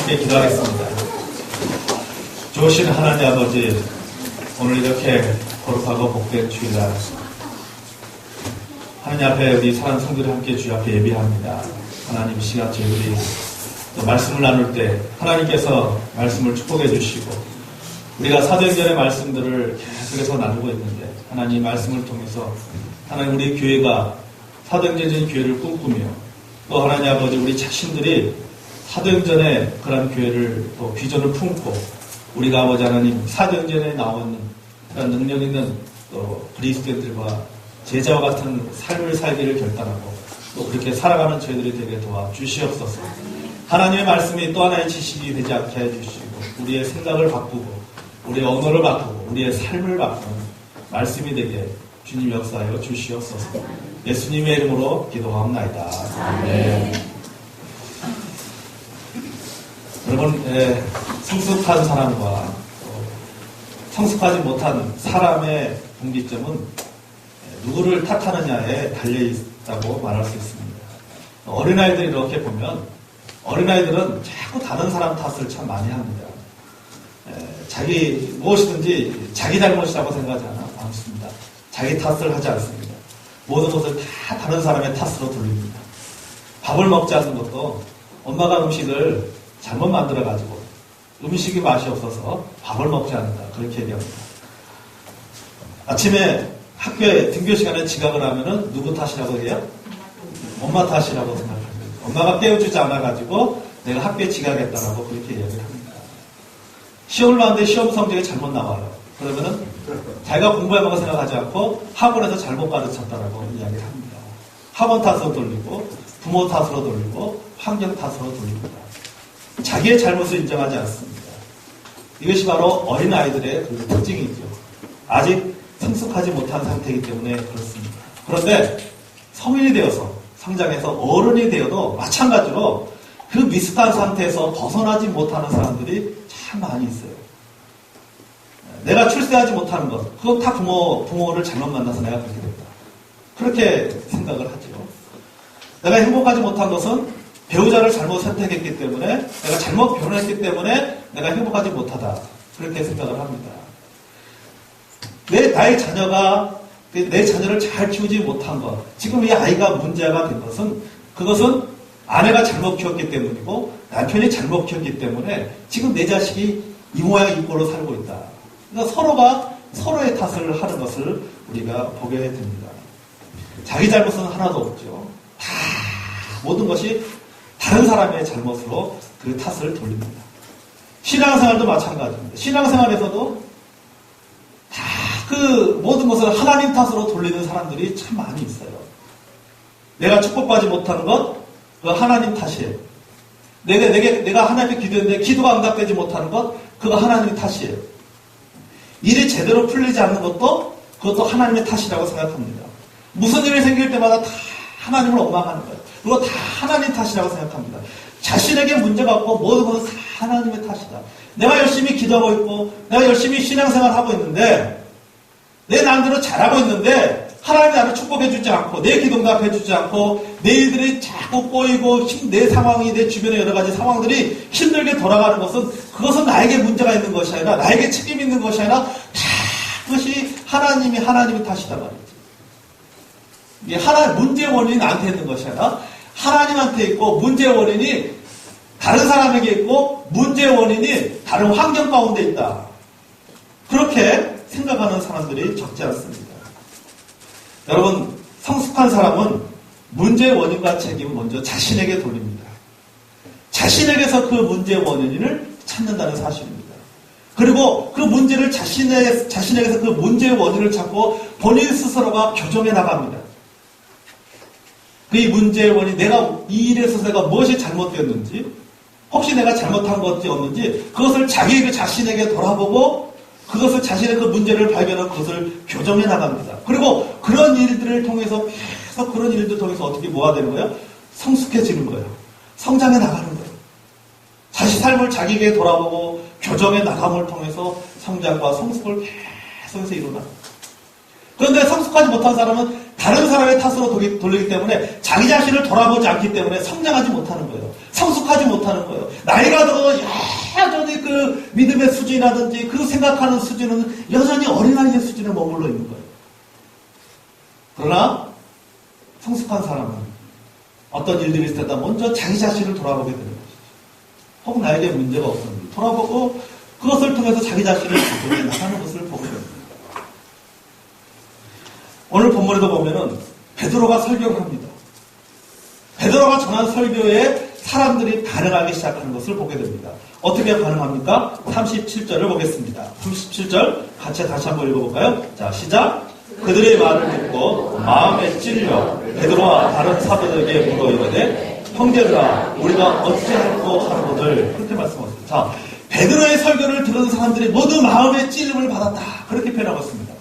함께 기도하겠습니다. 좋으신 하나님 아버지, 오늘 이렇게 거룩하고 복된 주일날 하나님 앞에 우리 사랑 성도들 함께 주 앞에 예비합니다. 하나님 시간 저희들이 또 말씀을 나눌 때 하나님께서 말씀을 축복해 주시고 우리가 사도행전의 말씀들을 계속해서 나누고 있는데 하나님 말씀을 통해서 하나님 우리 교회가 사도행전의 교회를 꿈꾸며 또 하나님 아버지 우리 자신들이 사도행전의 그런 교회를 또 비전을 품고 우리가 아버지 하나님 사도행전에 나오는 그런 능력 있는 또 그리스도인들과 제자와 같은 삶을 살기를 결단하고 또 그렇게 살아가는 저희들이 되게 도와주시옵소서. 하나님의 말씀이 또 하나의 지식이 되지 않게 해주시고 우리의 생각을 바꾸고 우리의 언어를 바꾸고 우리의 삶을 바꾸는 말씀이 되게 주님 역사하여 주시옵소서. 예수님의 이름으로 기도하옵나이다. 아멘. 여러분, 성숙한 사람과 성숙하지 못한 사람의 분기점은 누구를 탓하느냐에 달려있다고 말할 수 있습니다. 어린아이들이 이렇게 보면 어린아이들은 자꾸 다른 사람 탓을 참 많이 합니다. 자기 무엇이든지 자기 잘못이라고 생각하지 않습니다. 자기 탓을 하지 않습니다. 모든 것을 다 다른 사람의 탓으로 돌립니다. 밥을 먹지 않는 것도 엄마가 음식을 잘못 만들어가지고 음식이 맛이 없어서 밥을 먹지 않는다. 그렇게 얘기합니다. 아침에 학교에 등교 시간에 지각을 하면은 누구 탓이라고 해요? 엄마 탓이라고 생각합니다. 엄마가 깨워주지 않아가지고 내가 학교에 지각했다라고 그렇게 이야기를 합니다. 시험을 봤는데 시험 성적이 잘못 나와요. 그러면은 자기가 공부해보고 생각하지 않고 학원에서 잘못 가르쳤다라고 이야기를 합니다. 학원 탓으로 돌리고 부모 탓으로 돌리고 환경 탓으로 돌립니다. 자기의 잘못을 인정하지 않습니다. 이것이 바로 어린아이들의 그 특징이죠. 아직 성숙하지 못한 상태이기 때문에 그렇습니다. 그런데 성인이 되어서 성장해서 어른이 되어도 마찬가지로 그 미숙한 상태에서 벗어나지 못하는 사람들이 참 많이 있어요. 내가 출세하지 못하는 것, 그건 다 부모를 잘못 만나서 내가 그렇게 됐다. 그렇게 생각을 하죠. 내가 행복하지 못한 것은 배우자를 잘못 선택했기 때문에, 내가 잘못 결혼했기 때문에 내가 행복하지 못하다. 그렇게 생각을 합니다. 나의 자녀가, 내 자녀를 잘 키우지 못한 것, 지금 이 아이가 문제가 된 것은, 그것은 아내가 잘못 키웠기 때문이고, 남편이 잘못 키웠기 때문에, 지금 내 자식이 이 모양 이 꼴로 살고 있다. 그러니까 서로가 서로의 탓을 하는 것을 우리가 보게 됩니다. 자기 잘못은 하나도 없죠. 다, 모든 것이 다른 사람의 잘못으로 그 탓을 돌립니다. 신앙생활도 마찬가지입니다. 신앙생활에서도 다 그 모든 것을 하나님 탓으로 돌리는 사람들이 참 많이 있어요. 내가 축복받지 못하는 것, 그 하나님 탓이에요. 내가 하나님께 기도했는데 기도가 응답되지 못하는 것, 그거 하나님의 탓이에요. 일이 제대로 풀리지 않는 것도 그것도 하나님의 탓이라고 생각합니다. 무슨 일이 생길 때마다 다 하나님을 원망하는 거예요. 그거 다 하나님 탓이라고 생각합니다. 자신에게 문제가 없고 모든 것은 다 하나님의 탓이다. 내가 열심히 기도하고 있고 내가 열심히 신앙생활을 하고 있는데 내 나름대로 잘하고 있는데 하나님이 나를 축복해주지 않고 내 기도 응답해주지 않고 내 일들이 자꾸 꼬이고 내 상황이 내 주변의 여러 가지 상황들이 힘들게 돌아가는 것은 그것은 나에게 문제가 있는 것이 아니라 나에게 책임 있는 것이 아니라 다 그것이 하나님의 탓이다 말이지. 이게 문제의 원인이 나한테 있는 것이 아니라 하나님한테 있고 문제의 원인이 다른 사람에게 있고 문제의 원인이 다른 환경 가운데 있다. 그렇게 생각하는 사람들이 적지 않습니다. 여러분, 성숙한 사람은 문제의 원인과 책임을 먼저 자신에게 돌립니다. 자신에게서 그 문제의 원인을 찾는다는 사실입니다. 그리고 그 문제를 자신에게서 그 문제의 원인을 찾고 본인 스스로가 교정해 나갑니다. 그 문제의 원인, 이 일에 있어서 내가 무엇이 잘못되었는지, 혹시 내가 잘못한 것이 없는지, 그것을 자신에게 돌아보고, 그것을 자신의 그 문제를 발견하고 그것을 교정해 나갑니다. 그리고 그런 일들을 통해서, 계속 그런 일들 통해서 어떻게 뭐가 되는 거예요? 성숙해지는 거예요. 성장해 나가는 거예요. 자신 삶을 자기에게 돌아보고, 교정해 나감을 통해서 성장과 성숙을 계속해서 일어납니다. 그런데 성숙하지 못한 사람은 다른 사람의 탓으로 돌리기 때문에 자기 자신을 돌아보지 않기 때문에 성장하지 못하는 거예요. 성숙하지 못하는 거예요. 나이가 들어도 여전히 그 믿음의 수준이라든지 그 생각하는 수준은 여전히 어린아이의 수준에 머물러 있는 거예요. 그러나 성숙한 사람은 어떤 일들이 있을 때다 먼저 자기 자신을 돌아보게 되는 것이죠. 혹은 나에게 문제가 없었는지 돌아보고 그것을 통해서 자기 자신을 바꾸게 나가는 것을 보게 됩니다. 오늘 본문에도 보면은 베드로가 설교를 합니다. 베드로가 전한 설교에 사람들이 반응하기 시작하는 것을 보게 됩니다. 어떻게 반응합니까? 37절을 보겠습니다. 37절 같이 다시 한번 읽어볼까요? 자, 시작. 그들의 말을 듣고 마음에 찔려 베드로와 다른 사도들에게 물어 이르되 형제들아 우리가 어찌할꼬 하는거들 그렇게 말씀하셨습니다. 자, 베드로의 설교를 들은 사람들이 모두 마음의 찔림을 받았다. 그렇게 표현하고 있습니다.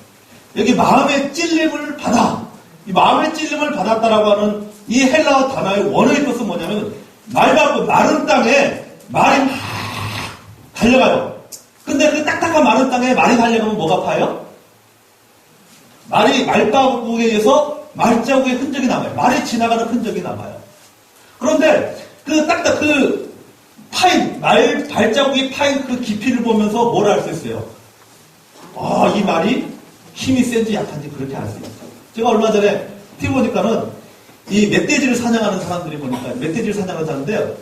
여기 마음의 찔림을 받아. 이 마음의 찔림을 받았다라고 하는 이 헬라어 단어의 원어의 뜻은 뭐냐면 맑고 마른 땅에 말이 막 달려가요. 근데 그 딱딱한 마른 땅에 말이 달려가면 뭐가 파요? 말이 말자국에 의해서 말자국의 흔적이 남아요. 말이 지나가는 흔적이 남아요. 그런데 그 파인 말 발자국이 파인 그 깊이를 보면서 뭘 알 수 있어요? 이 말이 힘이 센지 약한지 그렇게 알 수 있어요. 제가 얼마 전에 TV 보니까는 이 멧돼지를 사냥하는 사람들이 보니까 멧돼지를 사냥을 하는데요.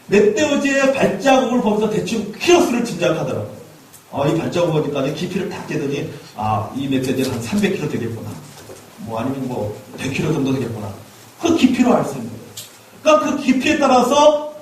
멧돼지의 발자국을 보면서 대충 키로수를 짐작하더라고요. 이 발자국 보니까 깊이를 딱 재더니 이 멧돼지는 한 300kg 되겠구나. 아니면 100kg 정도 되겠구나. 그 깊이로 알 수 있는 거예요. 그러니까 그 깊이에 따라서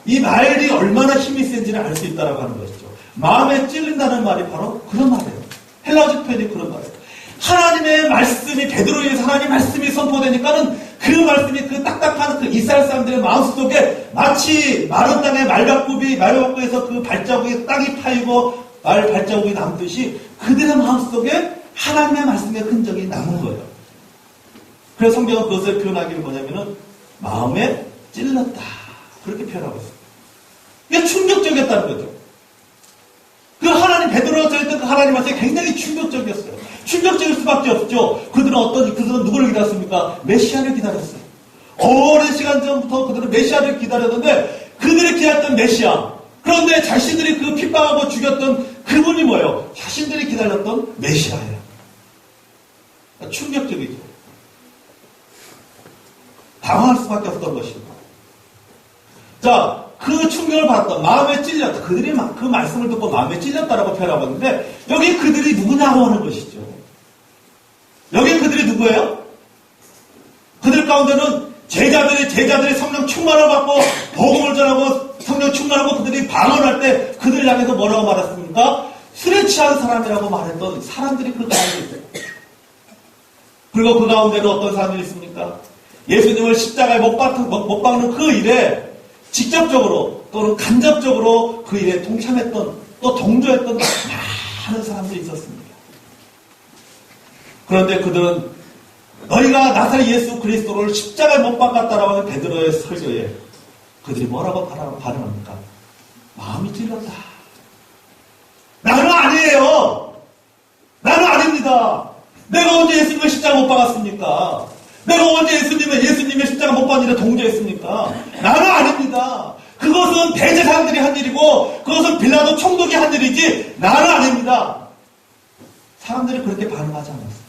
이 말이 얼마나 힘이 센지를 알 수 있다라고 하는 것이죠. 마음에 찔린다는 말이 바로 그런 말이에요. 헬라어적 표현이 그런 말이에요. 하나님의 말씀이 베드로에 의해서 하나님의 말씀이 선포되니까는 그 말씀이 그 딱딱한 그 이스라엘 사람들의 마음속에 마치 마른 땅에 말바꾸에서 그 발자국에 땅이 파이고 말 발자국이 남듯이 그들의 마음속에 하나님의 말씀의 흔적이 남은 거예요. 그래서 성경은 그것을 표현하기를 뭐냐면은 마음에 찔렀다. 그렇게 표현하고 있습니다. 이게 충격적이었다는 거죠. 그 하나님, 베드로가 전했던 그 하나님 말씀이 굉장히 충격적이었어요. 충격적일 수밖에 없죠. 그들은 누구를 기다렸습니까? 메시아를 기다렸어요. 오랜 시간 전부터 그들은 메시아를 기다렸는데 그들이 기다렸던 메시아. 그런데 자신들이 그 핍박하고 죽였던 그분이 뭐예요? 자신들이 기다렸던 메시아예요. 그러니까 충격적이죠. 당황할 수밖에 없던 것입니다. 자, 그 충격을 받았던 마음에 찔렸다. 그들이 그 말씀을 듣고 마음에 찔렸다라고 표현하고 있는데 여기 그들이 누구냐고 하는 것이죠. 여기 그들이 누구예요? 그들 가운데는 제자들이 성령 충만을 받고 복음을 전하고 성령 충만하고 그들이 방언할 때 그들을 향해서 뭐라고 말했습니까? 술에 취한 사람이라고 말했던 사람들이 그 가운데 있어요. 그리고 그 가운데는 어떤 사람들이 있습니까? 예수님을 십자가에 못 박는 그 일에 직접적으로 또는 간접적으로 그 일에 동참했던 또 동조했던 많은 사람들이 있었습니다. 그런데 그들은 너희가 나사렛 예수 그리스도를 십자가에 못 박았다라고 하는 베드로의 설교에 그들이 뭐라고 반응합니까? 마음이 찔렸다. 나는 아니에요. 나는 아닙니다. 내가 언제 예수님을 십자가 못 박았습니까? 내가 언제 예수님의 십자가 못 박는 일에 동조했습니까? 나는 아닙니다. 그것은 대제사장들이 한 일이고 그것은 빌라도 총독이 한 일이지 나는 아닙니다. 사람들이 그렇게 반응하지 않았어요.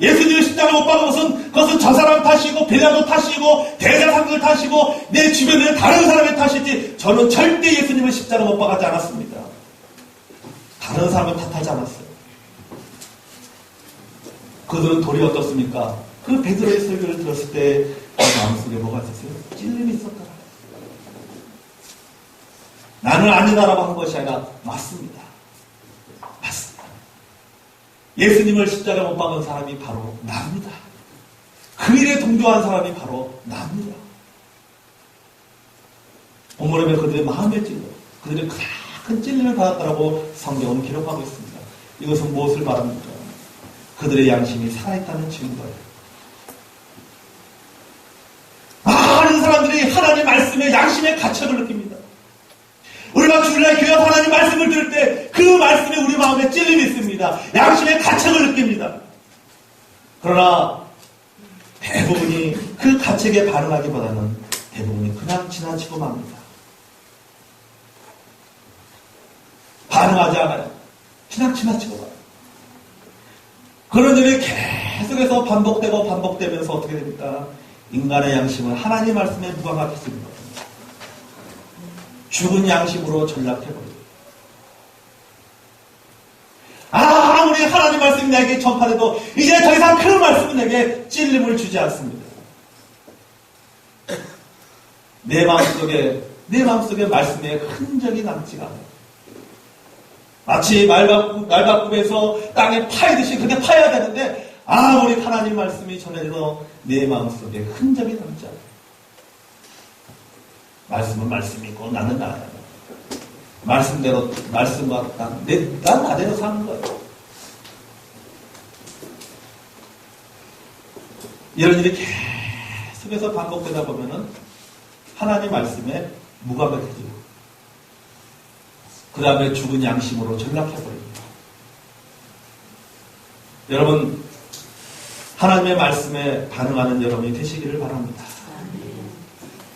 예수님의 십자가 못 박은 그것은 저 사람 탓이고 빌라도 탓이고 대제사장들 탓이고 내 주변에 다른 사람의 탓이지 저는 절대 예수님의 십자가 못 박았지 않았습니다. 다른 사람을 탓하지 않았어요. 그들은 도리 어떻습니까? 그 베드로의 설교를 들었을 때 마음속에 뭐가 있었어요? 찔림이 있었더라. 나는 아니다라고 한 것이 아니라 맞습니다. 맞습니다. 예수님을 십자가에 못 박은 사람이 바로 나입니다. 그 일에 동조한 사람이 바로 나입니다. 본문에 보면 그들의 마음에 찔려 그들의 큰 찔림을 받았다라고 성경은 기록하고 있습니다. 이것은 무엇을 말합니까? 그들의 양심이 살아있다는 증거예요. 많은 사람들이 하나님 말씀에 양심의 가책을 느낍니다. 우리가 주일날 교회 하나님 말씀을 들을 때 그 말씀에 우리 마음에 찔림이 있습니다. 양심의 가책을 느낍니다. 그러나 대부분이 그 가책에 반응하기보다는 대부분이 그냥 지나치고 맙니다. 반응하지 않아요. 그냥 지나치고 가요. 그런 일이 계속해서 반복되면서 어떻게 됩니까? 인간의 양심은 하나님 말씀에 무감각해지는 겁니다. 죽은 양심으로 전락해버립니다. 아무리 하나님 말씀이 내게 전파돼도 이제 더 이상 그 말씀은 내게 찔림을 주지 않습니다. 내 마음속에 말씀의 흔적이 남지가 않아요. 마치 말바꿈에서 땅에 파이듯이 그렇게 파야 되는데 아무리 하나님 말씀이 전해져도 내 마음속에 흔적이 남지 않아요. 말씀은 말씀이고 나는 나야. 말씀대로 말씀과 난 나대로 사는 거예요. 이런 일이 계속해서 반복되다 보면은 하나님 말씀에 무감각해지고 그 다음에 죽은 양심으로 전락해버립니다. 여러분, 하나님의 말씀에 반응하는 여러분이 되시기를 바랍니다.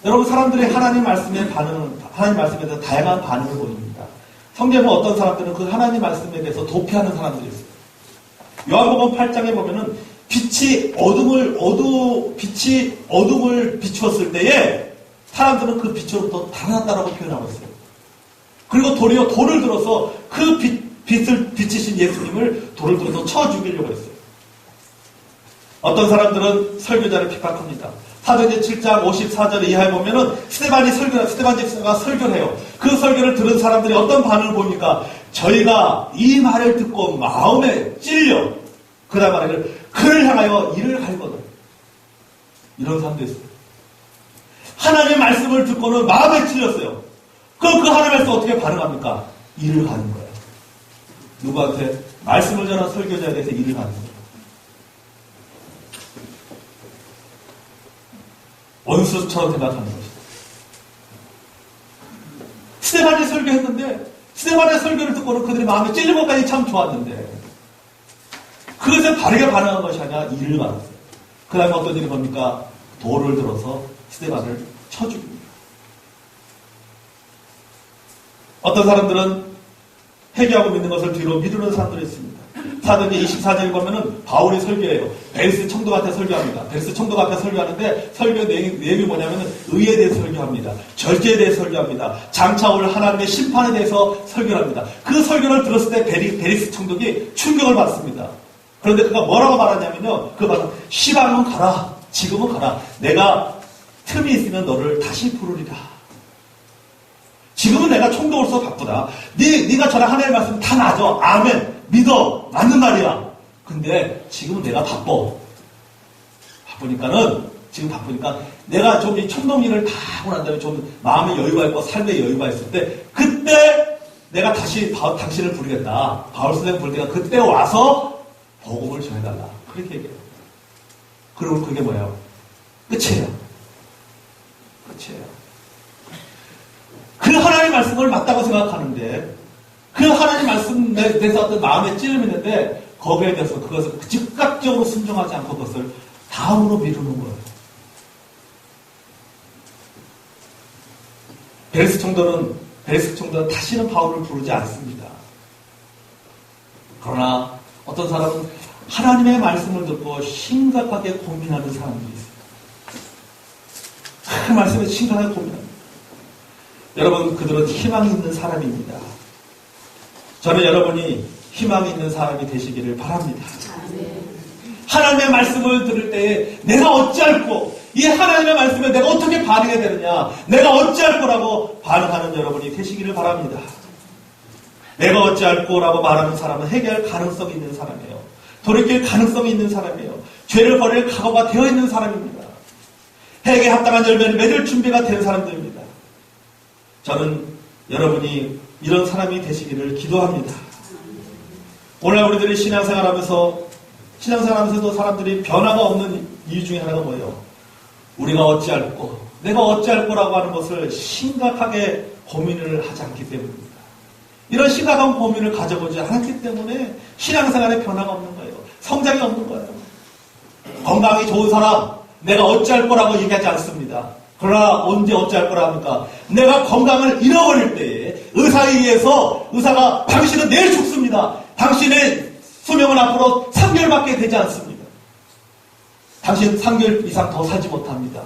여러분, 사람들이 하나님 말씀에 대해서 다양한 반응을 보입니다. 성경에 어떤 사람들은 그 하나님 말씀에 대해서 도피하는 사람들이 있어요. 요한복음 8장에 보면은 빛이 어둠을 비추었을 때에 사람들은 그 빛으로부터 달아났다라고 표현하고 있어요. 그리고 도리어 돌을 들어서 그 빛을 비치신 예수님을 돌을 들어서 쳐 죽이려고 했어요. 어떤 사람들은 설교자를 핍박합니다. 사도행전 7장 54절 이하에 보면은 스데반 집사가 설교를 해요. 그 설교를 들은 사람들이 어떤 반응을 보입니까? 저희가 이 말을 듣고 마음에 찔려 그 다음 말을 그를 향하여 이를 갈거든. 이런 사람도 있어요. 하나님의 말씀을 듣고는 마음에 찔렸어요. 그럼 그 하나님의 말씀 어떻게 반응합니까? 일을 가는 거예요. 누구한테? 말씀을 전한 설교자에 대해서 일을 가는 거예요. 원수처럼 생각하는 것이죠. 스데반이 설교했는데 스데반의 설교를 듣고는 그들이 마음에 찔린 것까지 참 좋았는데 그것에 바르게 반응한 것이 아니라 일을 가는 거예요. 그 다음에 어떤 일이 뭡니까? 돌을 들어서 스데반을 쳐 죽입니다. 어떤 사람들은 회개하고 믿는 것을 뒤로 미루는 사람들이 있습니다. 사도행전 24장에 보면은 바울이 설교해요. 베르스 청도 앞에 설교합니다. 베르스 청도 앞에 설교하는데 설교 내용이 뭐냐면은 의에 대해서 설교합니다. 절제에 대해서 설교합니다. 장차 올 하나님의 심판에 대해서 설교합니다. 그 설교를 들었을 때 베르스 청독이 충격을 받습니다. 그런데 그가 뭐라고 말하냐면요. 그 말은 시방은 가라. 지금은 가라. 내가 틈이 있으면 너를 다시 부르리라. 지금은 내가 총독으로서 바쁘다. 네가 전한 하나님의 말씀 다 맞아. 아멘. 믿어. 맞는 말이야. 근데 지금은 내가 바쁘니까 내가 좀 이 총독 일을 다 하고 난 다음에 좀 마음의 여유가 있고 삶의 여유가 있을 때 그때 내가 다시 당신을 부르겠다. 바울 선생님 부를 때가 그때 와서 복음을 전해달라. 그렇게 얘기해요. 그리고 그게 뭐예요? 끝이에요. 그 하나님의 말씀을 맞다고 생각하는데 그 하나님 말씀에 대해서 어떤 마음에 찔림이 있는데 거기에 대해서 그것을 즉각적으로 순종하지 않고 그것을 다음으로 미루는 거예요. 베르스 총독은 다시는 바울을 부르지 않습니다. 그러나 어떤 사람은 하나님의 말씀을 듣고 심각하게 고민하는 사람들이 있어요. 그 말씀에 심각하게 고민합니다. 여러분, 그들은 희망이 있는 사람입니다. 저는 여러분이 희망이 있는 사람이 되시기를 바랍니다. 하나님의 말씀을 들을 때에 내가 어찌할꼬, 이 하나님의 말씀에 내가 어떻게 반응해야 되느냐, 내가 어찌할 거라고 반응하는 여러분이 되시기를 바랍니다. 내가 어찌할 거라고 말하는 사람은 해결할 가능성이 있는 사람이에요. 돌이킬 가능성이 있는 사람이에요. 죄를 버릴 각오가 되어 있는 사람입니다. 해에게 합당한 열매를 맺을 준비가 된 사람들입니다. 저는 여러분이 이런 사람이 되시기를 기도합니다. 오늘 우리들이 신앙생활하면서도 사람들이 변화가 없는 이유 중에 하나가 뭐예요? 우리가 어찌할 거, 내가 어찌할 거라고 하는 것을 심각하게 고민을 하지 않기 때문입니다. 이런 심각한 고민을 가져보지 않았기 때문에 신앙생활에 변화가 없는 거예요. 성장이 없는 거예요. 건강이 좋은 사람, 내가 어찌할 거라고 얘기하지 않습니다. 그러나 언제 어찌할 거라 합니까? 내가 건강을 잃어버릴 때에 의사에 의해서 의사가 당신은 내일 죽습니다. 당신의 수명은 앞으로 3개월밖에 되지 않습니다. 당신 3개월 이상 더 살지 못합니다.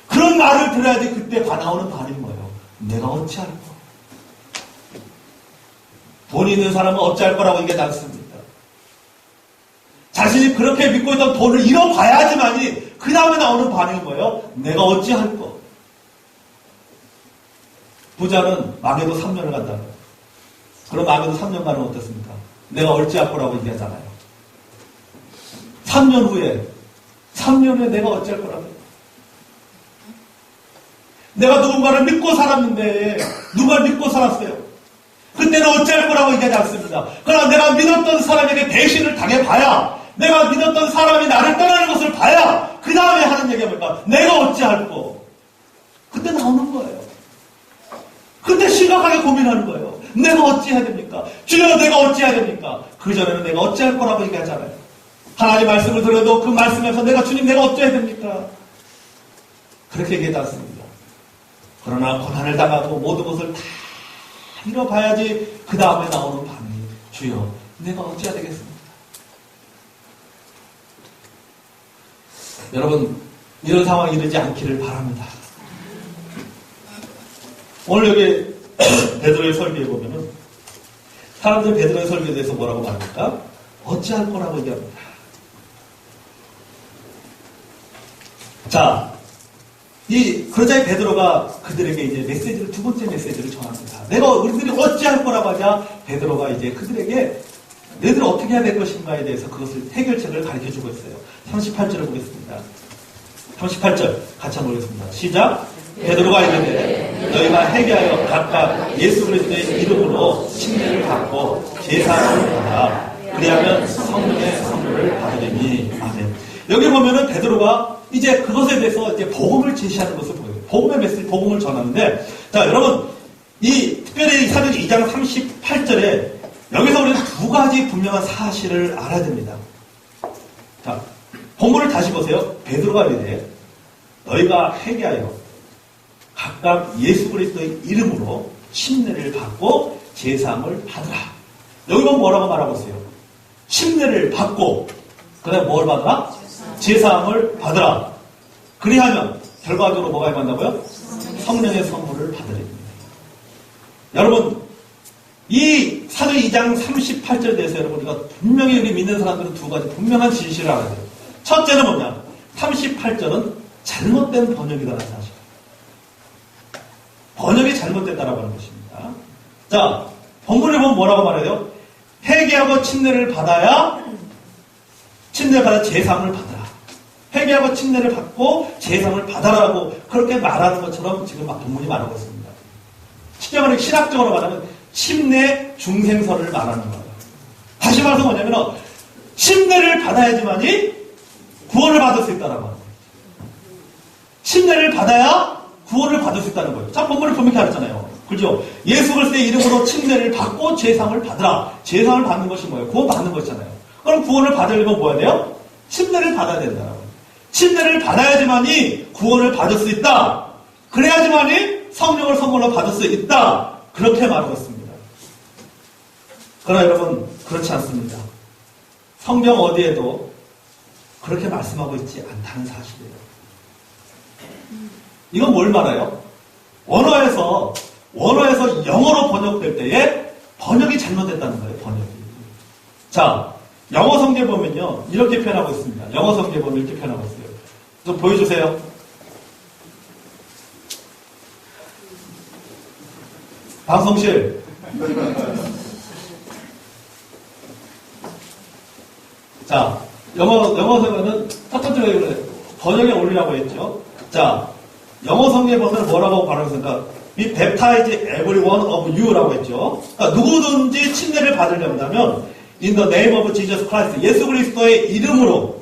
그런 말을 들어야지 그때 다 나오는 반응이 뭐예요? 내가 어찌할 거? 돈이 있는 사람은 어찌할 거라고 얘기하지 않습니다. 자신이 그렇게 믿고 있던 돈을 잃어봐야지만이 그 다음에 나오는 반응이 뭐예요? 내가 어찌할 거? 부자는 망해도 3년을 간다는 거예요. 그럼 망해도 3년간은 어떻습니까? 내가 어찌할 거라고 얘기하잖아요. 3년 후에 내가 어찌할 거라고. 내가 누군가를 믿고 살았는데 누군가를 믿고 살았어요. 그때는 어찌할 거라고 얘기하지 않습니다. 그러나 내가 믿었던 사람에게 배신을 당해봐야, 내가 믿었던 사람이 나를 떠나는 것을 봐야 그 다음에 하는 얘기가 뭘까? 내가 어찌할 거. 그때 나오는 거예요. 그때 심각하게 고민하는 거예요. 내가 어찌해야 됩니까? 주여, 내가 어찌해야 됩니까? 그전에는 내가 어찌할 거라고 얘기하잖아요. 하나님 말씀을 들어도 그 말씀에서 주님 내가 어찌해야 됩니까? 그렇게 얘기하지 않습니다. 그러나 고난을 당하고 모든 것을 다 잃어봐야지 그 다음에 나오는 반응이, 주여, 내가 어찌해야 되겠습니까? 여러분, 이런 상황이 이르지 않기를 바랍니다. 오늘 여기 베드로의 설교에 보면은 사람들 베드로의 설교에 대해서 뭐라고 말합니까? 어찌할 거라고 얘기합니다. 자, 그러자 베드로가 그들에게 이제 메시지를, 두 번째 메시지를 전합니다. 우리들이 어찌할 거라고 하자 베드로가 이제 그들에게 너희들이 어떻게 해야 될 것인가에 대해서 그것을 해결책을 가르쳐 주고 있어요. 38절을 보겠습니다. 38절 같이 한번 보겠습니다. 시작. 베드로가 이르되 너희가 회개하여 각각 예수 그리스도의 이름으로 침례를 받고 제사를 받아 그리하면 성령의 선물을 받으리니. 아멘. 여기 보면은 베드로가 이제 그것에 대해서 이제 복음을 제시하는 것을 보여요. 복음의 메시지, 복음을 전하는데, 자, 여러분, 특별히 사도행 2장 38절에 여기서 우리는 두 가지 분명한 사실을 알아야 됩니다. 자, 본문을 다시 보세요. 베드로가 이르되 너희가 회개하여 각각 예수 그리스도의 이름으로 침례를 받고 제사함을 받으라. 여기 보면 뭐라고 말하고 있어요? 침례를 받고 그 다음에 뭘 받으라? 제사함을 받으라. 그리하면 결과적으로 뭐가 임한다고요? 성령의 선물을 받으랍니다. 여러분, 이 사도행 2장 38절에 대해서 여러분 우리가 분명히 우리 믿는 사람들은 두 가지 분명한 진실을 알아야 돼요. 첫째는 뭐냐? 38절은 잘못된 번역이라는 사실. 번역이 잘못됐다라고 하는 것입니다. 자, 본문을 보면 뭐라고 말해요? 회개하고 침례를 받아야 제사함을 받아라. 회개하고 침례를 받고 제사함을 받아라고 그렇게 말하는 것처럼 지금 막 본문이 말하고 있습니다. 쉽게 말하면 신학적으로 말하면 침례 중생설을 말하는 거예요. 다시 말해서 뭐냐면 침례를 받아야지만이 구원을 받을 수 있다는 거예요. 침례를 받아야 구원을 받을 수 있다는 거예요. 자, 본문을 분명히 알았잖아요. 그죠? 예수 그리스도의 이름으로 침례를 받고 제사함을 받으라. 제사함을 받는 것이 뭐예요? 구원 받는 것이잖아요. 그럼 구원을 받으려면 뭐 해야 돼요? 침례를 받아야 된다는 거예요. 침례를 받아야지만이 구원을 받을 수 있다. 그래야지만이 성령을 선물로 받을 수 있다. 그렇게 말하고 있습니다. 그러나 여러분, 그렇지 않습니다. 성경 어디에도 그렇게 말씀하고 있지 않다는 사실이에요. 이건 뭘 말해요? 원어에서 영어로 번역될 때에 번역이 잘못됐다는 거예요, 번역이. 자, 영어 성경에 보면요, 이렇게 표현하고 있습니다. 영어 성경에 보면 이렇게 표현하고 있어요. 좀 보여주세요. 방송실. 자, 영어 성경은 첫 번째로 번역에 올리라고 했죠. 자, 영어 성경에 보면 뭐라고 발언했습니까? Be baptized every one of you라고 했죠. 그러니까 누구든지 침례를 받으려면 in the name of Jesus Christ, 예수 그리스도의 이름으로.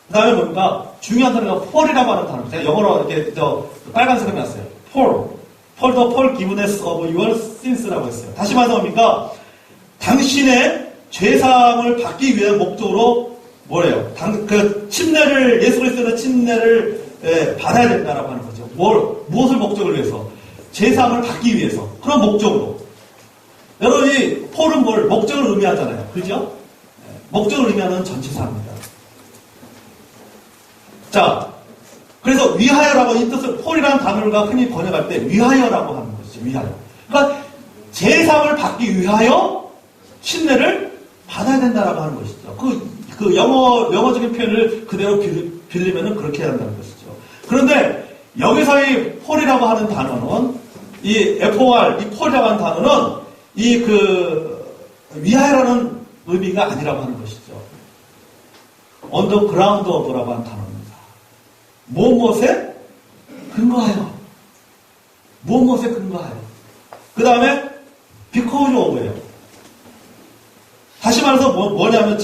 그 다음에 뭡니까? 중요한 단어가 Paul이라고 하는 단어. 제가 영어로 이렇게 빨간색으로 놨어요. Paul the forgiveness of your sins라고 했어요. 다시 말해서 뭡니까? 당신의 죄사함을 받기 위한 목적으로 뭐래요? 예수 그리스도의 침례를 받아야 된다라고 하는 거죠. 무엇을 목적을 위해서? 제3을 받기 위해서. 그런 목적으로. 여러분, 이 폴은 뭘 목적을 의미하잖아요. 그죠? 목적을 의미하는 전치사입니다. 자, 그래서 위하여라고 이 뜻을 폴이라는 단어가 흔히 번역할 때 위하여라고 하는 것이죠. 위하여. 그러니까 제3을 받기 위하여 침례를 받아야 된다라고 하는 것이죠. 그 영어적인 표현을 그대로 빌리면은 그렇게 해야 한다는 것이죠. 그런데 여기서 이 폴이라고 하는 단어는 이 FOR, 이 폴이라고 하는 단어는 위하여라는 의미가 아니라고 하는 것이죠. on the ground of라고 하는 단어입니다. 무엇에 근거하여. 무엇에 근거하여. 그 다음에 because of예요. 다시 말해서 뭐냐면은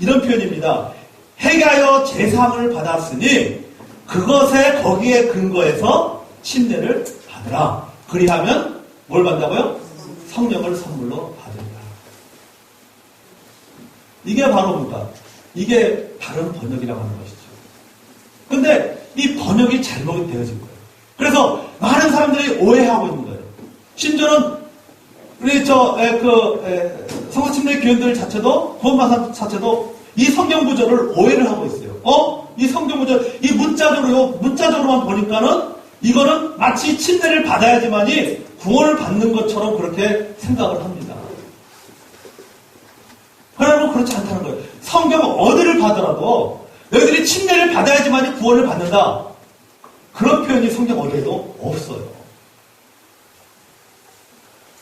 이런 표현입니다. 회개하여 제사함을 받았으니 그것에 거기에 근거해서 침례를 받으라. 그리하면 뭘 받는다고요? 성령을 선물로 받으리라. 이게 바로 뭡니까? 이게 바른 번역이라고 하는 것이죠. 근데 이 번역이 잘못이 되어진 거예요. 그래서 많은 사람들이 오해하고 있는 거예요. 심지어는 우리 성화침례 교인들 자체도 구원받은 자체도 이 성경 구절을 오해를 하고 있어요. 이 성경 구절 이 문자적으로만 보니까는 이거는 마치 침례를 받아야지만이 구원을 받는 것처럼 그렇게 생각을 합니다. 그러나 그렇지 않다는 거예요. 성경 어디를 가더라도 너희들이 침례를 받아야지만이 구원을 받는다. 그런 표현이 성경 어디에도 없어요.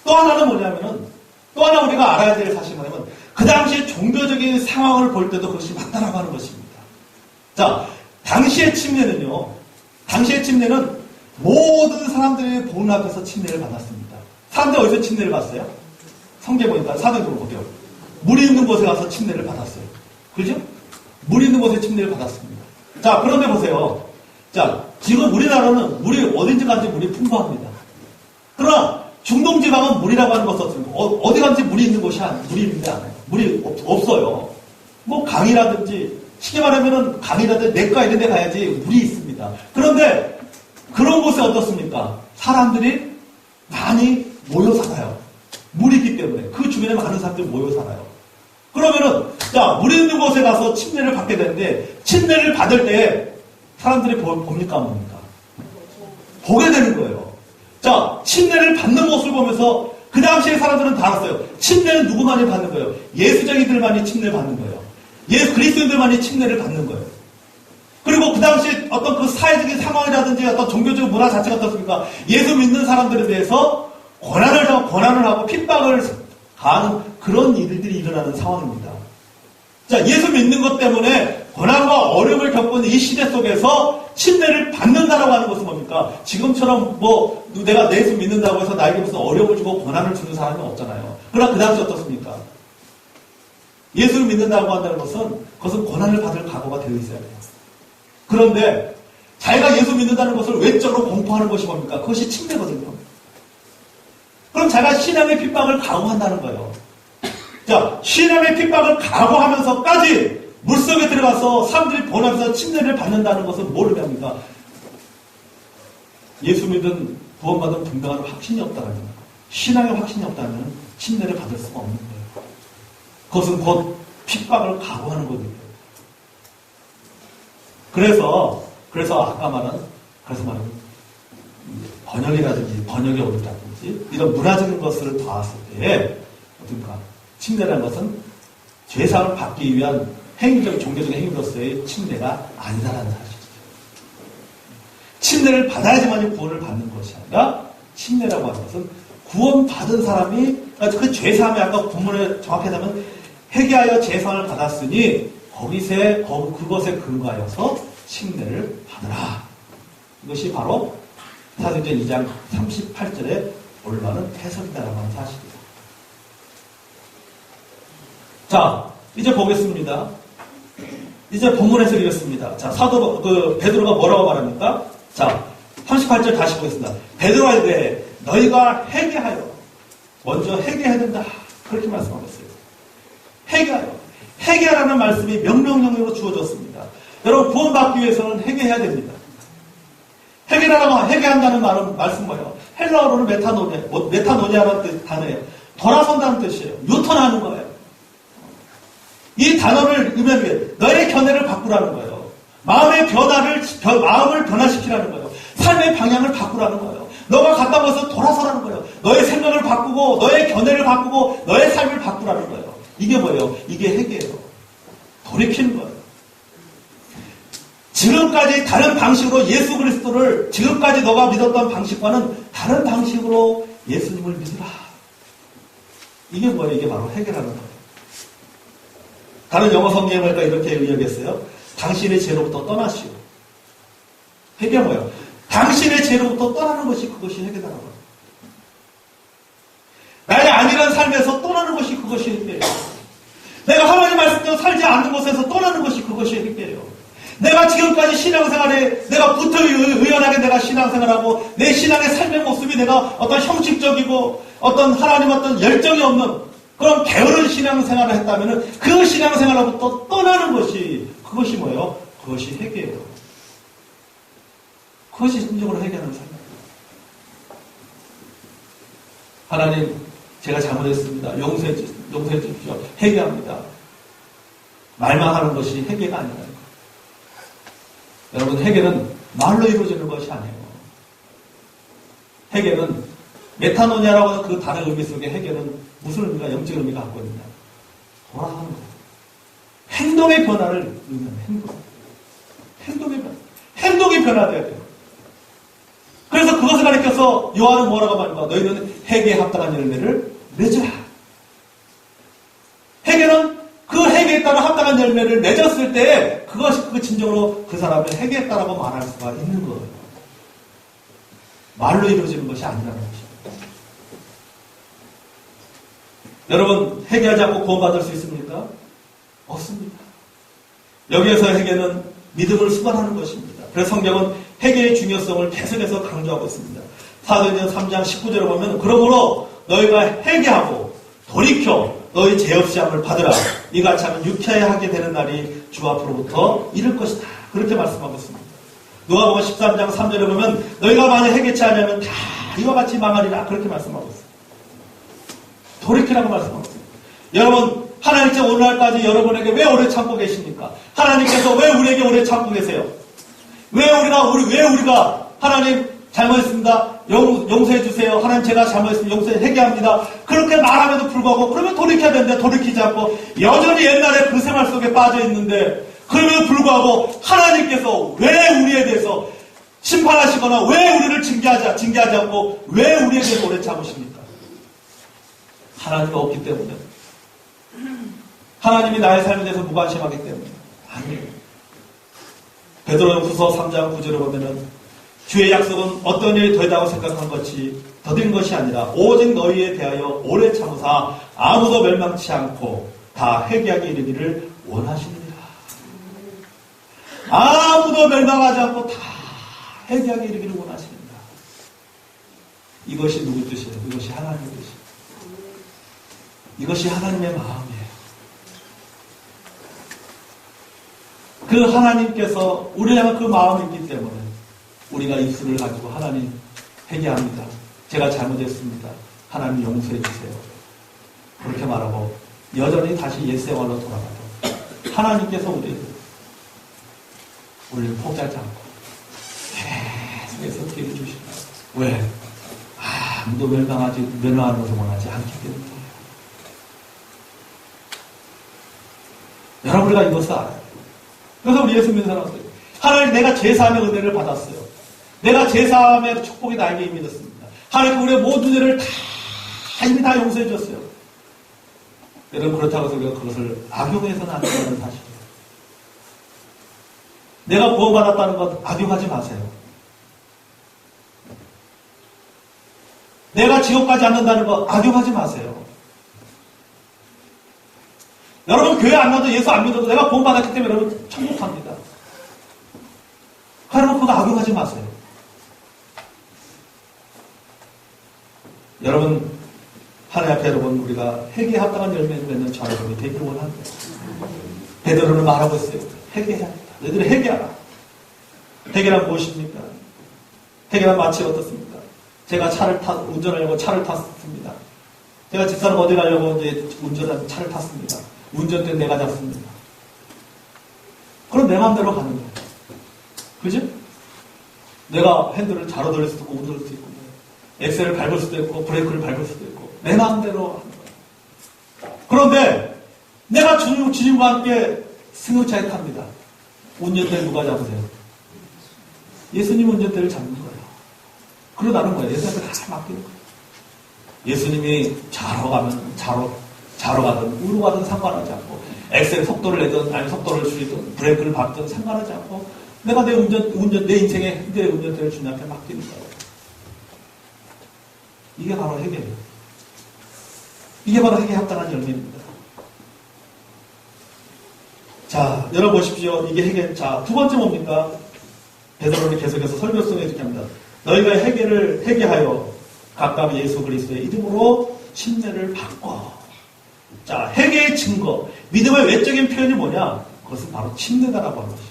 또 하나는 또 하나 우리가 알아야 될 사실이 뭐냐면, 그 당시에 종교적인 상황을 볼 때도 그것이 맞다라고 하는 것입니다. 자, 당시의 침례는 모든 사람들이 보는 앞에서 침례를 받았습니다. 사람들이 어디서 침례를 받았어요? 성경 보니까 사도행전 보세요. 물이 있는 곳에 가서 침례를 받았어요. 그죠? 물이 있는 곳에 침례를 받았습니다. 자, 그런데 보세요. 자, 지금 우리나라는 물이 어딘지 간지 물이 풍부합니다. 그러나 중동지방은 물이라고 하는 것은 없습니다. 어디 간지 물이 있는 곳이 물이 있는데 않아요. 물이 없어요. 뭐 강이라든지 쉽게 말하면은 강이라든지 내과 이런 데 가야지 물이 있습니다. 그런데 그런 곳에 어떻습니까? 사람들이 많이 모여 살아요. 물이 있기 때문에 그 주변에 많은 사람들이 모여 살아요. 그러면은 자, 물이 있는 곳에 가서 침례를 받게 되는데 침례를 받을 때 사람들이 뭡니까 뭡니까? 보게 되는 거예요. 자, 침례를 받는 모습을 보면서 그 당시에 사람들은 다 알았어요. 침례는 누구만이 받는 거예요? 예수쟁이들만이 침례를 받는 거예요. 그리스도인들만이 침례를 받는 거예요. 그리고 그 당시에 어떤 그 사회적인 상황이라든지 어떤 종교적 문화 자체가 어떻습니까? 예수 믿는 사람들에 대해서 권한을 하고 핍박을 가하는 그런 일들이 일어나는 상황입니다. 자, 예수 믿는 것 때문에 고난과 어려움을 겪고 있는 이 시대 속에서 침례를 받는다라고 하는 것은 뭡니까? 지금처럼 내가 예수 믿는다고 해서 나에게 무슨 어려움을 주고 고난을 주는 사람이 없잖아요. 그러나 그 당시 어떻습니까? 예수를 믿는다고 한다는 것은 그것은 고난을 받을 각오가 되어 있어야 돼요. 그런데 자기가 예수 믿는다는 것을 외적으로 공포하는 것이 뭡니까? 그것이 침례거든요. 그럼 자기가 신앙의 핍박을 각오한다는 거예요. 자, 신앙의 핍박을 각오하면서까지 물속에 들어가서 사람들이 보면서 침례를 받는다는 것은 뭘 의미합니까? 예수 믿은 구원받은 분명한 확신이 없다면, 신앙의 확신이 없다면 침례를 받을 수가 없는 거예요. 그것은 곧 핍박을 각오하는 거거든요. 그래서 아까 말한 번역의 오류라든지 이런 문화적인 것을 봤을 때에 어떤가? 침례라는 것은 죄사함을 받기 위한 종교적인 행위로서의 침례가 아니다라는 사실이죠. 침례를 받아야지만 구원을 받는 것이 아니라 침례라고 하는 것은 구원받은 사람이 그 죄사함에 아까 본문에 정확히 하자면 회개하여 죄사함을 받았으니 그것에 근거하여서 침례를 받으라. 이것이 바로 사도행전 2장 38절에 올바른 해석이다라고 하는 사실입니다. 자, 이제 보겠습니다. 이제 본문 해석이겠습니다. 자, 베드로가 뭐라고 말합니까? 자, 38절 다시 보겠습니다. 베드로가 이르되 너희가 회개하여 먼저 회개해야 된다. 그렇게 말씀하고 있어요. 회개하라는 말씀이 명령형으로 주어졌습니다. 여러분, 구원받기 위해서는 회개해야 됩니다. 회개한다는 말씀 뭐예요? 헬라어로는 메타노니아라는 단어예요. 돌아선다는 뜻이에요. 유턴하는 거예요. 이 단어를 의미하면 너의 견해를 바꾸라는 거예요. 마음을 변화시키라는 거예요. 삶의 방향을 바꾸라는 거예요. 너가 갔다 와서 돌아서라는 거예요. 너의 생각을 바꾸고, 너의 견해를 바꾸고, 너의 삶을 바꾸라는 거예요. 이게 뭐예요? 이게 회개예요. 돌이키는 거예요. 지금까지 다른 방식으로 예수 그리스도를, 지금까지 너가 믿었던 방식과는 다른 방식으로 예수님을 믿으라. 이게 뭐예요? 이게 바로 회개라는 거예요. 다른 영어 성경에 보니까 이렇게 의역했어요. 당신의 죄로부터 떠나시오. 회개 뭐예요? 당신의 죄로부터 떠나는 것이 그것이 회개다라고 합니다. 나의 아니란 삶에서 떠나는 것이 그것이 회개예요. 내가 하나님 말씀대로 살지 않는 곳에서 떠나는 것이 그것이 회개예요. 내가 지금까지 신앙생활에 내가 의연하게 내가 신앙생활하고 내 신앙의 삶의 모습이 내가 어떤 형식적이고 어떤 하나님 어떤 열정이 없는 그런 게으른 신앙생활을 했다면 그 신앙생활로부터 떠나는 것이 그것이 뭐예요? 그것이 회개예요. 그것이 진정으로 회개하는 삶입니다. 하나님, 제가 잘못했습니다. 용서해 주십시오. 회개합니다. 말만 하는 것이 회개가 아니라는 거예요. 여러분, 회개는 말로 이루어지는 것이 아니에요. 회개는 메타노니아라고 하는 그 단어 의미 속에 회개는 무슨 의미가, 영적 의미가 갖고 있느냐. 돌아가는 거예요. 행동의 변화를 의미하는 행동의 변화. 행동이 변화돼야 돼요. 그래서 그것을 가리켜서 요한은 뭐라고 말합니까? 너희는 회개에 합당한 열매를 맺으라. 회개는 그 회개에 따라 합당한 열매를 맺었을 때 그것이 그 진정으로 그 사람을 회개했다라고 말할 수가 있는 거예요. 말로 이루어지는 것이 아니라는 것입니다. 여러분, 회개하지 않고 구원받을 수 있습니까? 없습니다. 여기에서 회개는 믿음을 수반하는 것입니다. 그래서 성경은 회개의 중요성을 계속해서 강조하고 있습니다. 사도행전 3장 19절에 보면 그러므로 너희가 회개하고 돌이켜 너희 죄 없이 함을 받으라. 이같이 하면 유쾌하게 되는 날이 주 앞으로부터 이를 것이다. 그렇게 말씀하고 있습니다. 누가복음 13장 3절에 보면 너희가 만약 회개치 않으면 다 이와 같이 망하리라. 그렇게 말씀하고 있습니다. 돌이키라고 말씀하고 있습니다. 여러분, 하나님께서 오늘날까지 여러분에게 왜 오래 참고 계십니까? 하나님께서 왜 우리에게 오래 참고 계세요? 왜 우리가 하나님 잘못했습니다. 용서해 주세요. 하나님 제가 잘못했습니다. 용서해 회개합니다. 그렇게 말함에도 불구하고 그러면 돌이켜야 되는데 돌이키지 않고 여전히 옛날에 그 생활 속에 빠져 있는데 그럼에도 불구하고 하나님께서 왜 우리에 대해서 심판하시거나 왜 우리를 징계하지 않고 왜 우리에 대해서 오래 참으십니까? 하나님이 없기 때문에. 하나님이 나의 삶에 대해서 무관심하기 때문에. 아니에요. 베드로전서 3장 9절에 보면은 주의 약속은 어떤 일이 더하다고 생각한 것이 더딘 것이 아니라 오직 너희에 대하여 오래 참으사 아무도 멸망치 않고 다 회개하게 이르기를 원하시느니라. 아무도 멸망하지 않고 다 회개하게 이르기를 원하시느니라. 이것이 누구 뜻이에요? 이것이 하나님의 뜻이에요. 이것이 하나님의 마음이에요. 그 하나님께서 우리 향한 그 마음이 있기 때문에 우리가 입술을 가지고 하나님 회개합니다. 제가 잘못했습니다. 하나님 용서해 주세요. 그렇게 말하고 여전히 다시 옛생활로 돌아가도 하나님께서 우리를 포기하지 않고 계속해서 기회 주신다. 왜? 아무도 멸망하는 것을 원하지 않기 때문에. 여러분, 우리가 이것을 알아요. 그래서 우리 예수 믿는 사람들, 하나님 내가 제사함의 은혜를 받았어요. 내가 제사함의 축복이 나에게 이미 있었습니다. 하나님 우리의 모든 죄를 다 이미 다 용서해 줬어요. 여러분, 그렇다고 해서 우리가 그것을 악용해서는 안 된다는 사실이에요. 내가 구원받았다는 것 악용하지 마세요. 내가 지옥 가지 않는다는 것 악용하지 마세요. 여러분, 교회 안 나도 예수 안 믿어도 내가 구원받았기 때문에 여러분 천국 갑니다. 여러분, 그거 악용하지 마세요. 여러분, 하나님 앞에 여러분, 우리가 회개에 합당한 열매를 맺는 저 여러분이 되기를 원합니다. 베드로는 말하고 있어요. 회개해야 합니다. 너희들이 회개하라. 회개란 무엇입니까? 회개란 마치 어떻습니까? 제가 운전하려고 차를 탔습니다. 제가 집사람 어디 가려고 이제 운전한 차를 탔습니다. 운전대 내가 잡습니다. 그럼 내 마음대로 가는 거예요. 그죠? 내가 핸들을 좌로 돌릴 수도 있고 우로 돌릴 수도 있고 엑셀을 밟을 수도 있고 브레이크를 밟을 수도 있고 내 마음대로 하는 거예요. 그런데 내가 주님과 함께 승용차에 탑니다. 운전대 누가 잡으세요? 예수님 운전대를 잡는 거예요. 그러다는 거예요. 예수님한테 다 맡기는 거예요. 예수님이 좌로 가면 좌로 가든 우로 가든 상관하지 않고 엑셀 속도를 내든 아니 속도를 줄이든 브레이크를 밟든 상관하지 않고 내가 내 내 인생의 내 운전대를 주님한테 맡기는 거예요. 이게 바로 회개예요. 이게 바로 회개에 합당한 열매입니다. 자, 여러분 보십시오. 이게 회개. 자, 두 번째 뭡니까? 베드로는 계속해서 설교성에 이렇게 합니다. 너희가 회개하여 각각 예수 그리스도의 이름으로 침례를 받고. 자, 회개의 증거. 믿음의 외적인 표현이 뭐냐? 그것은 바로 침례다라고 하는 것이죠.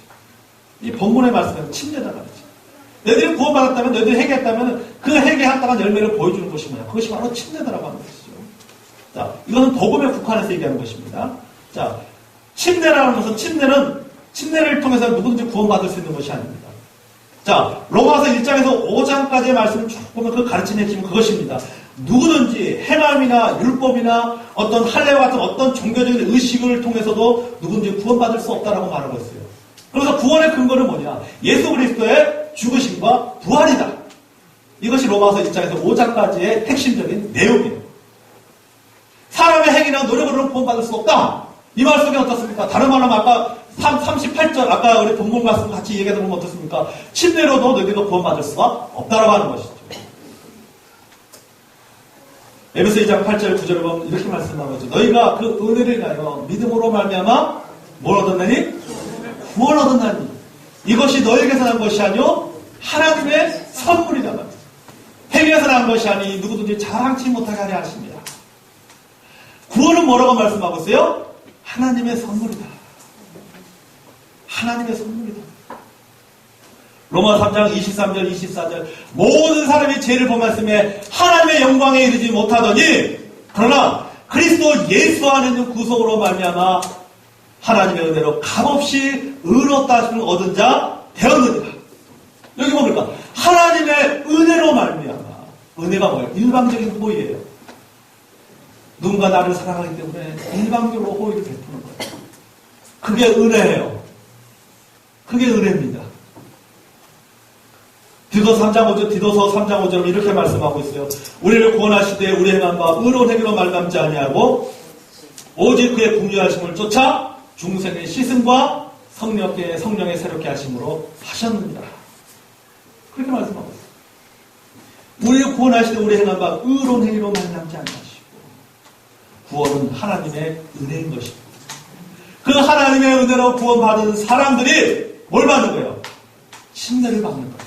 이 본문의 말씀은 침례다라고 하죠. 너희들이 구원받았다면, 너희들이 회개했다면 그 회개에 합당한 열매를 보여주는 것이 뭐냐? 그것이 바로 침례다라고 하는 것이죠. 자, 이것은 복음에 국한해서 얘기하는 것입니다. 자, 침례라는 것은 침례를 통해서 누구든지 구원받을 수 있는 것이 아닙니다. 자, 로마서 1장에서 5장까지의 말씀을 쭉 보면 그 가르침의 핵심은 그것입니다. 누구든지 행함이나 율법이나 어떤 할례와 같은 어떤 종교적인 의식을 통해서도 누구든지 구원받을 수 없다라고 말하고 있어요. 그래서 구원의 근거는 뭐냐? 예수 그리스도의 죽으심과 부활이다. 이것이 로마서 1장에서 5장까지의 핵심적인 내용이에요. 사람의 행위나 노력으로는 구원받을 수 없다. 이 말씀이 어떻습니까? 다른 말로 아까 38절 아까 우리 본문 말씀 같이 얘기하다 보면 어떻습니까? 침례로도 너희들과 구원받을 수가 없다라고 하는 것이죠. 에베소 2장 8절 9절을 보면 이렇게 말씀하는 거죠. 너희가 그 은혜를 인하여 믿음으로 말미암아 뭘 얻었나니? 구원 얻었나니. 이것이 너희에게서 난 것이 아니요 하나님의 선물이다 말이죠. 행위에서 난 것이 아니 누구든지 자랑치 못하게 하려 하십니다. 구원은 뭐라고 말씀하고 있어요? 하나님의 선물이다. 하나님의 선물이다. 로마 3장 23절 24절 모든 사람이 죄를 범했음에 하나님의 영광에 이르지 못하더니 그러나 그리스도 예수 안에 있는 구속으로 말미암아 하나님의 은혜로 값없이 의롭다 하심을 얻은 자 되었느니라. 여기 뭡니까? 하나님의 은혜로 말미암아. 은혜가 뭐예요? 일방적인 호의예요. 누군가 나를 사랑하기 때문에 일방적으로 호의를 베푸는 거예요. 그게 은혜예요. 그게 은혜입니다. 디도서 3장 5절은 이렇게 말씀하고 있어요. 우리를 구원하시되 우리 행함과 의로운 행위로 말감지 아니하고 오직 그의 궁유하심을 쫓아 중생의 시승과 성령의 새롭게 하심으로 하셨느니라. 그렇게 말씀하고 있어요. 우리를 구원하시되 우리 행함과 의로운 행위로 말감지 아니하시고 구원은 하나님의 은혜인 것입니다. 그 하나님의 은혜로 구원받은 사람들이 뭘 받는 거예요? 침례를 받는 거예요.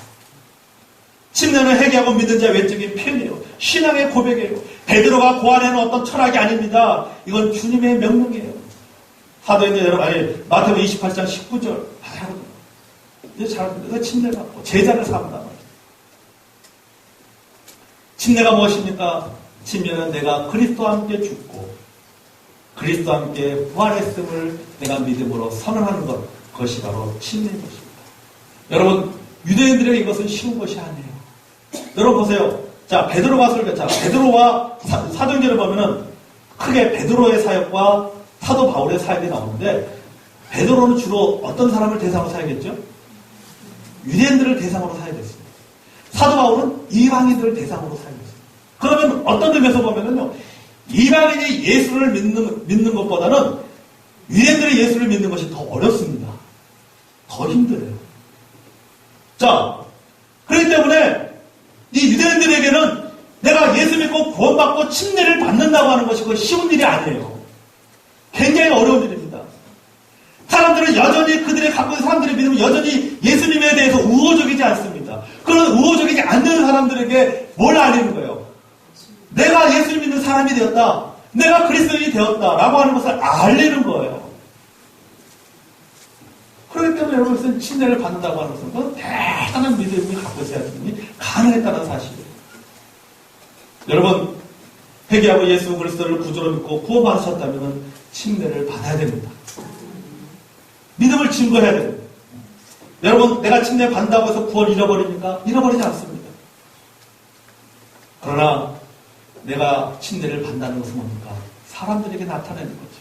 침례는 회개하고 믿는 자 외적인 표현이에요. 신앙의 고백이에요. 베드로가 고안해놓은 어떤 철학이 아닙니다. 이건 주님의 명령이에요. 사도행전 여러분, 마태복음 28장 19절 하거든요. 이제 잘합니다. 침례 받고 제자를 삼는단 말이에요. 침례가 무엇입니까? 침례는 내가 그리스도와 함께 죽고 그리스도와 함께 부활했음을 내가 믿음으로 선언하는 것, 그것이 바로 침례인 것입니다. 여러분, 유대인들에게 이것은 쉬운 것이 아니에요. 여러분 보세요. 자, 베드로가 베드로와 사도행전을 보면은 크게 베드로의 사역과 사도 바울의 사역이 나오는데 베드로는 주로 어떤 사람을 대상으로 사역했죠? 유대인들을 대상으로 사역했습니다. 사도 바울은 이방인들을 대상으로 사역했습니다. 그러면 어떤 점에서 보면은요, 이방인이 예수를 믿는 것보다는 유대인들이 예수를 믿는 것이 더 어렵습니다. 더 힘들어요. 자, 그렇기 때문에 이 유대인들에게는 내가 예수 믿고 구원받고 침례를 받는다고 하는 것이 쉬운 일이 아니에요. 굉장히 어려운 일입니다. 사람들은 여전히 그들의 갖고 있는 사람들의 믿음은 여전히 예수님에 대해서 우호적이지 않습니다. 그런 우호적이지 않는 사람들에게 뭘 알리는 거예요? 내가 예수를 믿는 사람이 되었다. 내가 그리스도인이 되었다. 라고 하는 것을 알리는 거예요. 그렇기 때문에 여러분 침례를 받는다고 하는 것은 그건 대단한 믿음이 갖고 있어야지 가능했다는 사실이에요. 여러분 회개하고 예수 그리스도를 구주로 믿고 구원받으셨다면 침례를 받아야 됩니다. 믿음을 증거해야 됩니다. 여러분 내가 침례 받는다고 해서 구원 잃어버립니까? 잃어버리지 않습니다. 그러나 내가 침례를 받는다는 것은 뭡니까? 사람들에게 나타내는 거죠.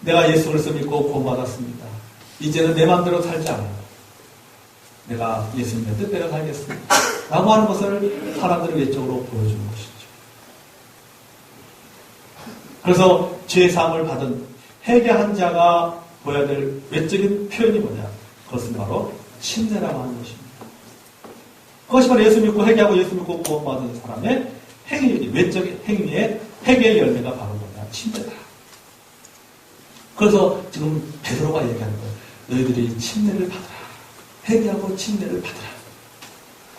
내가 예수 그리스도 믿고 구원받았습니다. 이제는 내 마음대로 살지 않아요. 내가 예수님의 뜻대로 살겠습니다. 라고 하는 것을 사람들의 외적으로 보여주는 것이죠. 그래서 죄사함을 받은 회개한 자가 보여야 될 외적인 표현이 뭐냐? 그것은 바로 침례라고 하는 것입니다. 그것이 바로 예수 믿고 회개하고 예수 믿고 구원받은 사람의 행위, 외적인 행위의 회개의 열매가 바로 뭐냐? 침례다. 그래서 지금 베드로가 얘기하는 거예요. 너희들이 침례를 받아라. 회개하고 침례를 받아라.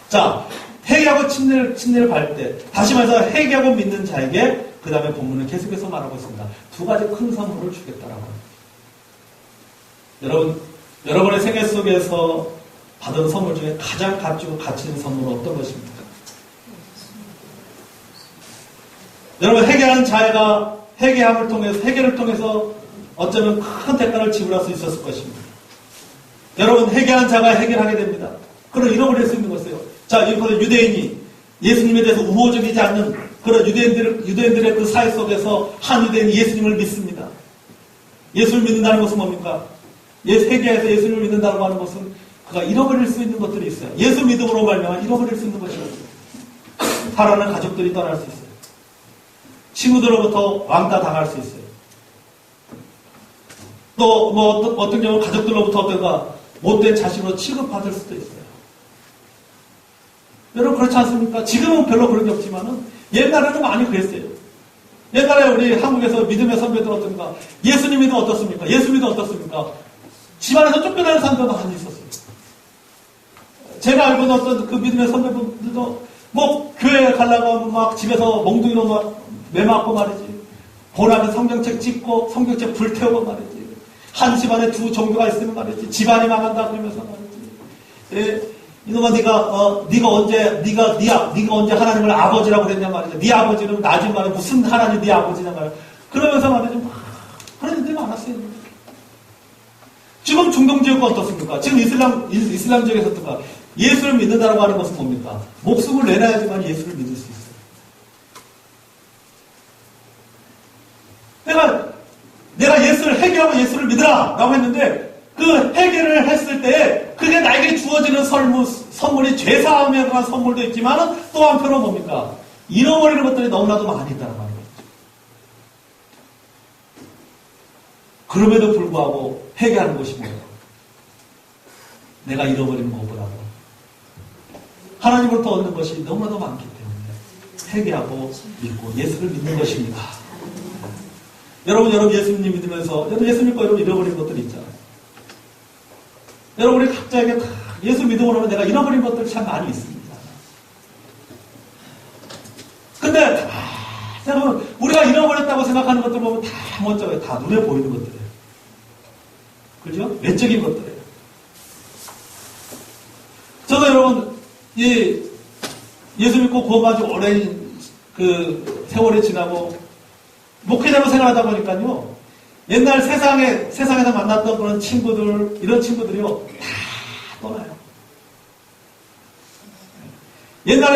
자, 회개하고 침례를 받을 때, 다시 말해서 회개하고 믿는 자에게 그 다음에 본문은 계속해서 말하고 있습니다. 두 가지 큰 선물을 주겠다라고 합니다. 여러분의 생애 속에서 받은 선물 중에 가장 값지고 가치 있는 선물은 어떤 것입니까? 여러분 회개하는 자가 회개를 통해서 어쩌면 큰 대가를 지불할 수 있었을 것입니다. 여러분 회개하는 자가 해결하게 됩니다. 그런 잃어버릴 수 있는 것이에요. 자, 여기서 유대인이 예수님에 대해서 우호적이지 않는 그런 유대인들의 그 사회 속에서 한 유대인이 예수님을 믿습니다. 예수를 믿는다는 것은 뭡니까? 회개해서 예수님을 믿는다고 하는 것은 그가 잃어버릴 수 있는 것들이 있어요. 예수 믿음으로 말미암아 잃어버릴 수 있는 것이거든요. 사랑하는 가족들이 떠날 수 있어요. 친구들로부터 왕따 당할 수 있어요. 또 어떤 경우 가족들로부터 어떤가 못된 자식으로 취급받을 수도 있어요. 여러분 그렇지 않습니까? 지금은 별로 그런 게 없지만은 옛날에는 많이 그랬어요. 옛날에 우리 한국에서 믿음의 선배들 어떤가 예수님 믿음 어떻습니까? 예수 믿음 어떻습니까? 집안에서 쫓겨나는 사람들도 많이 있었어요. 제가 알고 있는 어떤 그 믿음의 선배분들도 뭐 교회에 가려고 하면 막 집에서 몽둥이로 막 매맞고 말이지. 보라는 성경책 찍고 성경책 불태우고 말이지. 한 집안에 두 종교가 있으면 말이지. 집안이 망한다 그러면서 말이지. 이놈아 네가 언제 하나님을 아버지라고 그랬냐 말이죠. 네 아버지는 나중 말에 무슨 하나님 네 아버지냐 말이야. 그러면서 말이죠. 그런 일들이 많았어요. 지금 중동지역은 어떻습니까? 지금 이슬람 지역에서 어떤가? 예수를 믿는다고 하는 것은 뭡니까? 목숨을 내놔야지만 예수를 믿을 수 있어요. 내가 예수를 회개하고 예수를 믿으라! 라고 했는데, 그 회개를 했을 때, 그게 나에게 주어지는 선물이 죄사함에 관한 선물도 있지만, 또 한편은 뭡니까? 잃어버리는 것들이 너무나도 많이 있다는 말이죠. 그럼에도 불구하고 회개하는 것이 뭐예요? 내가 잃어버린 것보다도 하나님으로부터 얻는 것이 너무나도 많기 때문에 회개하고 믿고 예수를 믿는 것입니다. 여러분 예수님 믿으면서 예수 믿고 여러분 잃어버린 것들이 있잖아요. 여러분 우리 각자에게 다 예수 믿음으로는 내가 잃어버린 것들이 참 많이 있습니다. 근데 여러분 우리가 잃어버렸다고 생각하는 것들 보면 다 멋져요. 다 눈에 보이는 것들이에요. 그죠? 외적인 것들이에요. 저도 여러분 예수 믿고 구원받은 오랜 그 세월이 지나고 목회자로 생활하다 보니까요. 옛날 세상에서 만났던 그런 친구들, 이런 친구들이요. 다 떠나요.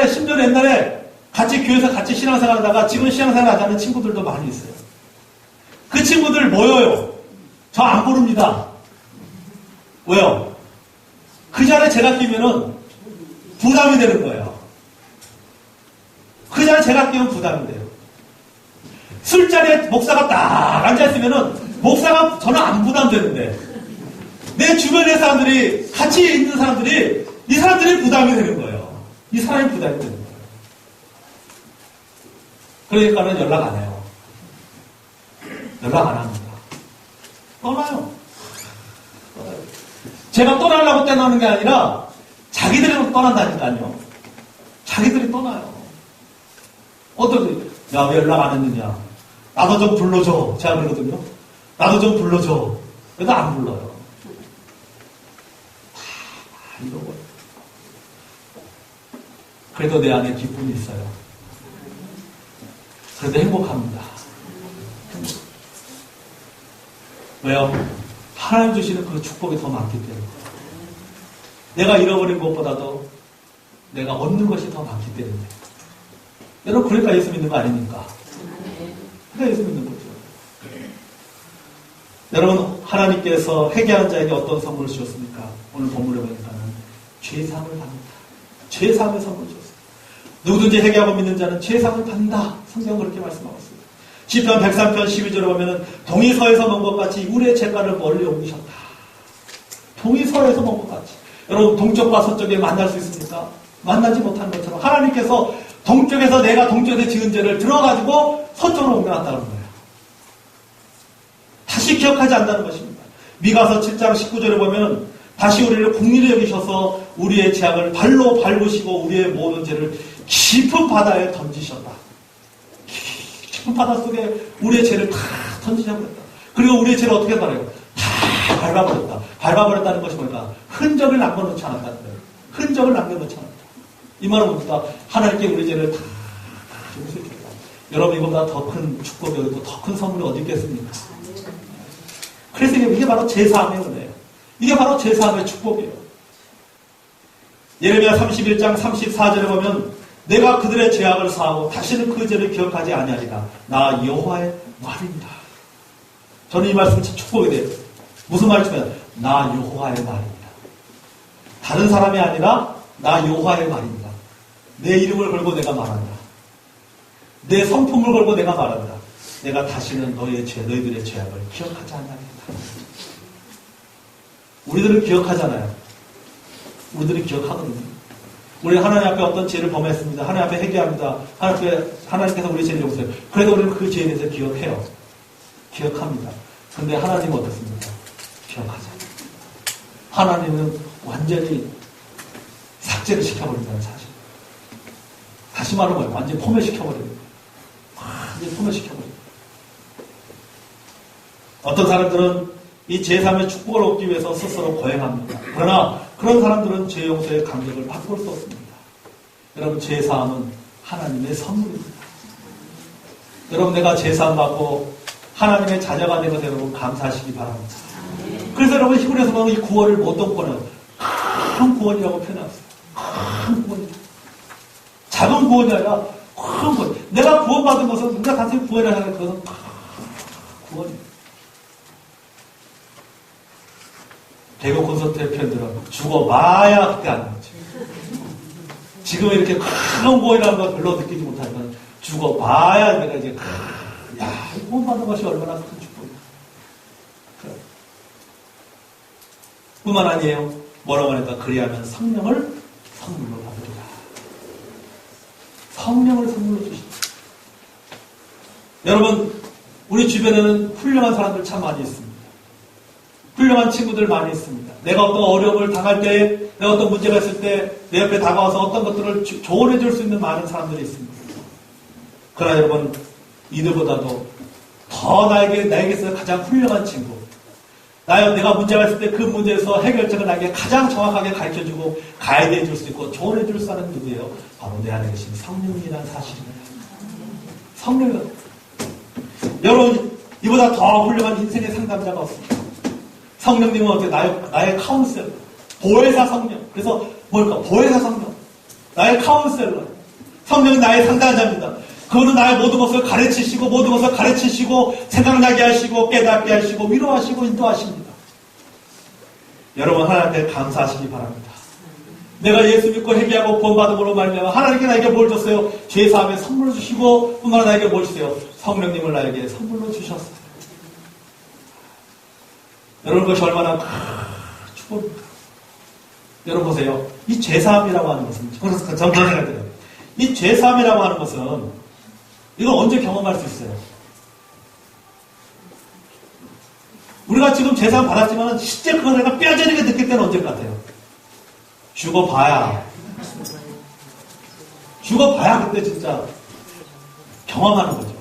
심지어 옛날에 같이 교회에서 같이 신앙생활 하다가 지금 신앙생활 하지 않는 친구들도 많이 있어요. 그 친구들 모여요. 저 안 부릅니다. 왜요? 그 자리에 제가 끼면은 부담이 되는 거예요. 그 자리에 제가 끼면 부담이 돼요. 술자리에 목사가 딱 앉아있으면은 목사가 저는 안 부담되는데 내 주변의 사람들이 같이 있는 사람들이 이 사람들이 부담이 되는 거예요. 이 사람이 부담이 되는 거예요. 그러니까는 연락 안 해요. 연락 안 합니다. 떠나요. 제가 떠나려고 떠나는 게 아니라 자기들이 떠난다니까요. 자기들이 떠나요. 야, 왜 연락 안 했느냐? 나도 좀 불러줘. 제가 그러거든요. 나도 좀 불러줘. 그래도 안 불러요. 그래도 내 안에 기쁨이 있어요. 그래도 행복합니다. 왜요? 하나님 주시는 그 축복이 더 많기 때문에. 내가 잃어버린 것보다도 내가 얻는 것이 더 많기 때문에. 여러분, 그러니까 예수 믿는 거 아닙니까? 그러니까 예수 믿는 거죠. 여러분, 하나님께서 회개하는 자에게 어떤 선물을 주셨습니까? 오늘 본문에 보니까는 죄사함을 받는다. 죄사함의 선물을 주셨습니다. 누구든지 회개하고 믿는 자는 죄사함을 받는다. 성경은 그렇게 말씀하고 있습니다. 시편 103편 12절에 보면은 동이서에서 먼 것 같이 우리의 죄가를 멀리 옮기셨다. 동이서에서 먼 것 같이. 여러분, 동쪽과 서쪽에 만날 수 있습니까? 만나지 못한 것처럼 하나님께서 동쪽에서 내가 동쪽에 지은 죄를 들어가지고 서쪽으로 옮겨놨다는 거예요. 다시 기억하지 않는다는 것입니다. 미가서 7장 19절에 보면 다시 우리를 긍휼히 여기셔서 우리의 죄악을 발로 밟으시고 우리의 모든 죄를 깊은 바다에 던지셨다. 깊은 바다 속에 우리의 죄를 다 던지셔버렸다. 그리고 우리의 죄를 어떻게 말해요? 다 밟아버렸다. 밟아버렸다는 것이 뭘까? 흔적을 남겨놓지 않았다는 거예요. 흔적을 남겨놓지 않았다. 이 말은 뭡니까? 하나님께 우리 죄를 다 용서해줬다. 여러분, 이보다 더 큰 축복이 어디고 더 큰 선물이 어디 있겠습니까? 그래서 이게 바로 제사함의 은혜예요. 이게 바로 제사함의 축복이에요. 예레미야 31장 34절에 보면 내가 그들의 죄악을 사하고 다시는 그 죄를 기억하지 아니하리라. 나 여호와의 말입니다. 저는 이 말씀이 참 축복이 돼요. 무슨 말이냐면 나 여호와의 말입니다. 다른 사람이 아니라 나 여호와의 말입니다. 내 이름을 걸고 내가 말한다. 내 성품을 걸고 내가 말한다. 내가 다시는 너희들의 죄악을 기억하지 않는다. 우리들은 기억하잖아요. 우리들은 기억하거든요. 우리 하나님 앞에 어떤 죄를 범했습니다. 하나님 앞에 회개합니다. 하나님께서 우리 죄를 용서해요. 그래도 우리는 그 죄에 대해서 기억해요. 기억합니다. 근데 하나님은 어떻습니까? 기억하지 않아요. 하나님은 완전히 삭제를 시켜버린다는 사실. 다시 말하면 완전히 포맷시켜버립니다. 완전히 포맷시켜버립니다. 어떤 사람들은 이 제3의 축복을 얻기 위해서 스스로 고행합니다. 그러나 그런 사람들은 죄 용서의 감격을 바꿀 수 없습니다. 여러분, 죄사함은 하나님의 선물입니다. 여러분, 내가 죄사함 받고 하나님의 자녀가 된 것에 여러분 감사하시기 바랍니다. 그래서 여러분, 히브리서 보면 이 구원을 어떤 구원을 큰 구원이라고 표현했어요. 큰 구원이죠. 작은 구원이 아니라 큰 구원. 내가 구원받은 것은 우리가 단순히 구원을 하는 그것은 큰 구원입니다. 대구 콘서트의 편들은 죽어봐야 그때 아는 거지. 지금 이렇게 큰 구원이라는 걸 별로 느끼지 못하지만 죽어봐야 내가 이제 야, 구원받는 것이 얼마나 큰 축복이야. 그래. 뿐만 아니에요. 뭐라고 하니까 그리하면 성령을 선물로 받으리라. 성령을 선물로 주십니다. 여러분, 우리 주변에는 훌륭한 사람들 참 많이 있습니다. 훌륭한 친구들 많이 있습니다. 내가 어떤 어려움을 당할 때, 내가 어떤 문제가 있을 때, 내 옆에 다가와서 어떤 것들을 조언해 줄 수 있는 많은 사람들이 있습니다. 그러나 여러분, 이들보다도 더 나에게서 가장 훌륭한 친구, 내가 문제가 있을 때 그 문제에서 해결책을 나에게 가장 정확하게 가르쳐주고 가이드해 줄 수 있고 조언해 줄 사람은 누구예요? 바로 내 안에 계신 성령이라는 사실입니다. 성령은 여러분, 이보다 더 훌륭한 인생의 상담자가 없습니다. 성령님은 어떻게 나의 카운셀러, 보혜사 성령. 그래서 뭘까? 보혜사 성령. 나의 카운셀러. 성령은 나의 상담자입니다. 그분은 나의 모든 것을 가르치시고 생각나게 하시고 깨닫게 하시고 위로하시고 인도하십니다. 여러분, 하나님 앞에 감사하시기 바랍니다. 내가 예수 믿고 회개하고 구원받음으로 말미암아 하나님께 나에게 뭘 줬어요? 죄사함의 선물을 주시고 뿐만 아니라 나에게 뭘 주세요? 성령님을 나에게 선물로 주셨어요. 여러분, 그것이 얼마나 축복입니까? 여러분 보세요. 이 죄사함이라고 하는 것은, 그래서 저는 그런 생각이 들어요. 이 죄사함이라고 하는 것은 이걸 언제 경험할 수 있어요? 우리가 지금 죄사함 받았지만 실제 그걸 내가 뼈저리게 느낄 때는 언제 같아요? 죽어봐야 그때 진짜 경험하는 거죠.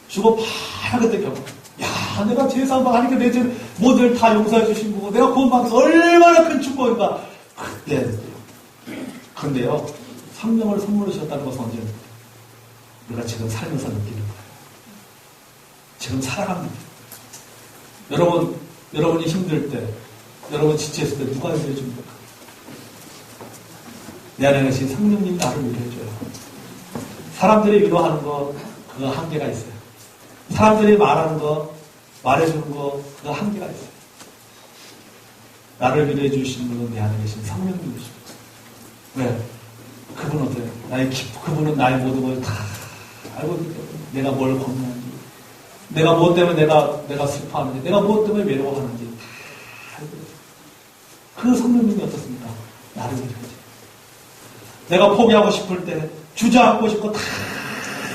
죽어봐야 그때 경험. 야, 내가 죄사함 하니까 내 죄 모두를 다 용서해 주신 거고 내가 구원받은 얼마나 큰 축복인가. 그때. 그런데요, 성령을 선물로 주셨다는 것은 언제입니까? 우리가 지금 살면서 느끼는 거예요. 지금 살아갑니다. 여러분이 힘들 때, 여러분 지치했을 때 누가 위로해 줍니까? 내 안에 계신 성령님 나를 위로해줘요. 사람들이 위로하는 거, 그거 한계가 있어요. 사람들이 말하는 거, 말해주는 거, 그거 한계가 있어요. 나를 위로해 주시는 분은 내 안에 계신 성령님이십니다. 왜? 그분은 어때요? 그분은 나의 모든 걸 다 알고 있기 때문에 내가 뭘 겁내는지, 내가 무엇 때문에 내가 슬퍼하는지, 내가 무엇 때문에 외로워하는지 다 알고 있어요. 그 성령님이 어떻습니까? 나를 위로해 줘요. 내가 포기하고 싶을 때, 주저앉고 싶고 다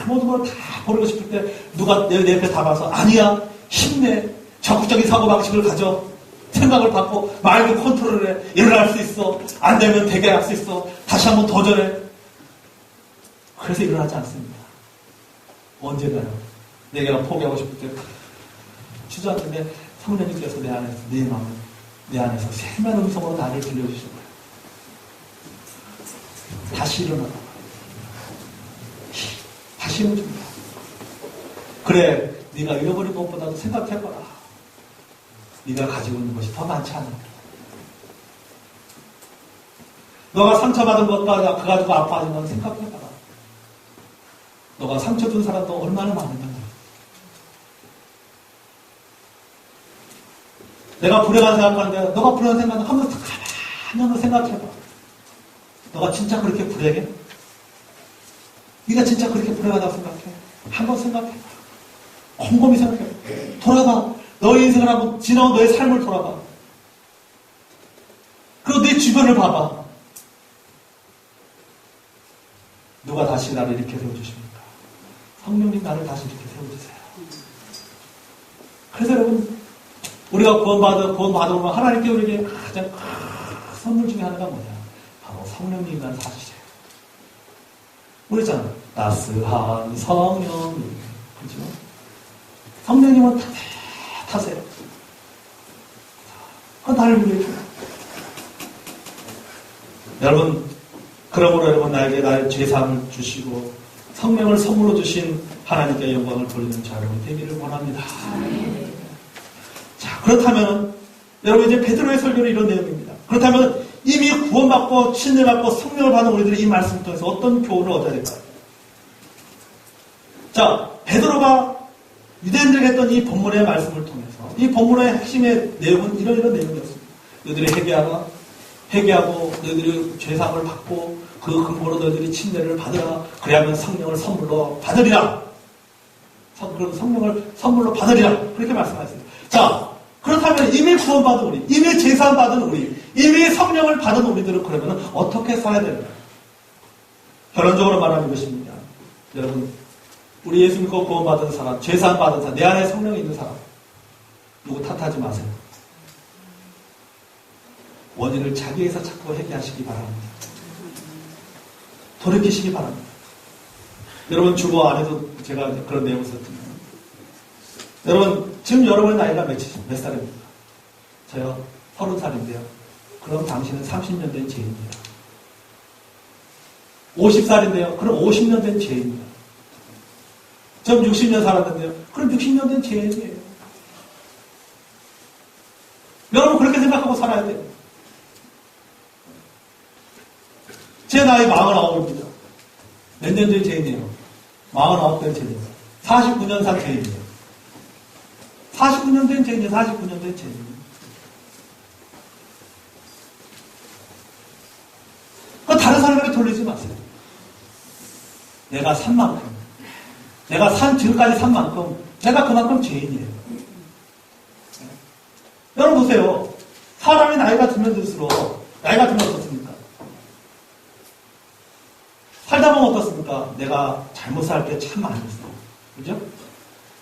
모든 걸 다 버리고 싶을 때 누가 내 옆에 다가와서 아니야, 힘내, 적극적인 사고방식을 가져, 생각을 바꿔, 마음을 컨트롤해, 일어날 수 있어, 안 되면 되게 할 수 있어, 다시 한번 도전해. 그래서 일어나지 않습니다. 언제가요? 내가 포기하고 싶을 때 주저앉는데 성령님께서 내 안에서, 내 마음을, 내 안에서 세밀한 음성으로 나를 들려주신 거예요. 다시 일어나라. 다시 일어납니다. 그래, 네가 잃어버린 것보다도 생각해봐라. 네가 가지고 있는 것이 더 많지 않나. 너가 상처받은 것과 그거 가지고 아파하는 건 생각해봐라. 너가 상처 준 사람도 얼마나 많은가. 내가 불행한 생각하는데 너가 불행한 생각하는데 한번 가만히 한번 생각해봐. 너가 진짜 그렇게 불행해? 네가 진짜 그렇게 불행하다고 생각해? 한번 생각해봐. 곰곰이 생각해봐. 돌아봐. 너의 인생을 한번 지나온 너의 삶을 돌아봐. 그리고 내 주변을 봐봐. 누가 다시 나를 이렇게 세워주십니까? 성령님 나를 다시 이렇게 세워주세요. 그래서 여러분, 우리가 구원받으면 하나님께 우리에게 가장 큰 선물 중에 하나가 뭐냐? 바로 성령님 나를 사주세요. 우리잖아. 따스한 성령님. 그죠? 성령님은 타세요. 나를 위로해줘요. 여러분, 그러므로 여러분 나에게 나의 죄사함을 주시고 성령을 선물로 주신 하나님께 영광을 돌리는 자 여러분 되기를 원합니다. 자, 그렇다면 여러분 이제 베드로의 설교는 이런 내용입니다. 그렇다면 이미 구원받고 침례받고 성령을 받은 우리들이 이 말씀을 통해서 어떤 교훈을 얻어야 될까요? 자, 베드로가 유대인들에게 했던 이 본문의 말씀을 통해서 이 본문의 핵심의 내용은 이런 내용이었습니다. 너희들이 회개하고 너희들이 죄사함을 받고 그 근거로 너희들이 침례를 받으라. 그래야만 성령을 선물로 받으리라. 성령을 선물로 받으리라. 그렇게 말씀하셨어요. 자, 그렇다면 이미 구원받은 우리, 이미 제사함 받은 우리, 이미 성령을 받은 우리들은 그러면 어떻게 살아야 되는가? 결론적으로 말하는 것입니다. 여러분, 우리 예수 믿고 구원받은 사람, 제사함 받은 사람, 내 안에 성령이 있는 사람, 누구 탓하지 마세요. 원인을 자기에서 찾고 회개하시기 바랍니다. 돌이키시기 바랍니다. 여러분 주보 안에도 제가 그런 내용을 썼습니다. 여러분 지금 여러분의 나이가 몇 살입니까? 저요 30살인데요. 그럼 당신은 30년 된 죄인입니다. 50살인데요. 그럼 50년 된 죄인입니다. 전 60년 살았는데요. 그럼 60년 된 죄인이에요. 여러분 그렇게 생각하고 살아야 돼요. 제 나이 49입니다. 몇 년 된 죄인이에요? 49 된 죄인이에요. 49년 산 죄인이에요. 49년 된 죄인이에요. 49년 된 죄인이에요. 그 다른 사람에게 돌리지 마세요. 내가 산 만큼, 내가 지금까지 산 만큼, 내가 그만큼 죄인이에요. 여러분 보세요. 사람이 나이가 들면 들수록, 나이가 들면 어떻습니까? 살다 보면 어떻습니까? 내가 잘못 살 때 참 많이 있어요. 그죠?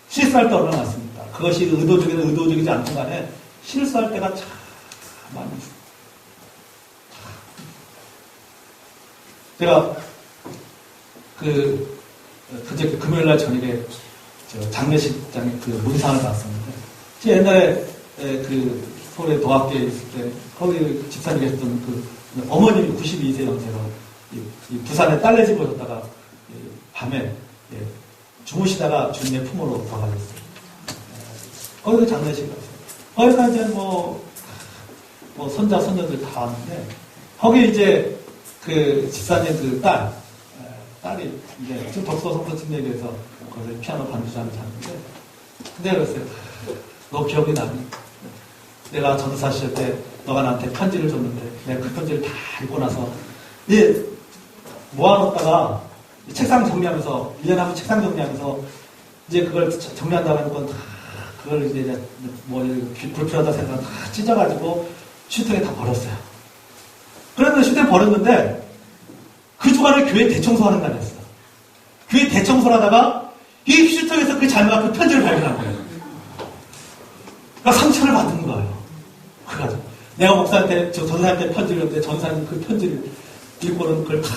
실수할 때 얼마나 많습니까? 그것이 의도적이든 의도적이지 않든 간에 실수할 때가 참 많이 있어요. 제가 그제 금요일날 저녁에 장례식장에 그 문상을 봤었는데, 제가 옛날에 서울에 도학교에 있을 때 거기 집사님이 했던 어머님이 92세 연세로 이 부산에 딸내 집에 오셨다가 밤에 주무시다가 주님의 품으로 들어가셨어요. 거기서 장례식 갔어요. 거기가 이제 뭐 손자, 손녀들 다 왔는데, 거기 이제 그 집사님 그 딸이 이제 지금 덕소성서 침례교에서 거기서 피아노 반주자를 잤는데, 근데 그랬어요. 너 기억이 나니? 내가 전도사 시절 때 너가 나한테 편지를 줬는데, 내가 그 편지를 다 읽고 나서, 모아놓다가 책상 정리하면서, 1년에 한 번 책상 정리하면서, 이제 그걸 정리한다고 하는 건 그걸 이제 불필요하다 생각 다 찢어가지고 슈터에 다 버렸어요. 그런데 슈터에 버렸는데 그 주간에 교회 대청소하는 날이었어요. 교회 대청소를 하다가 이 슈터에서 그 자매가 그 편지를 발견한 거예요. 그러니까 상처를 받은 거예요. 그래가지고 내가 목사한테 전사한테 편지를 줬는데 전사님 그 편지를 읽고는 그걸 다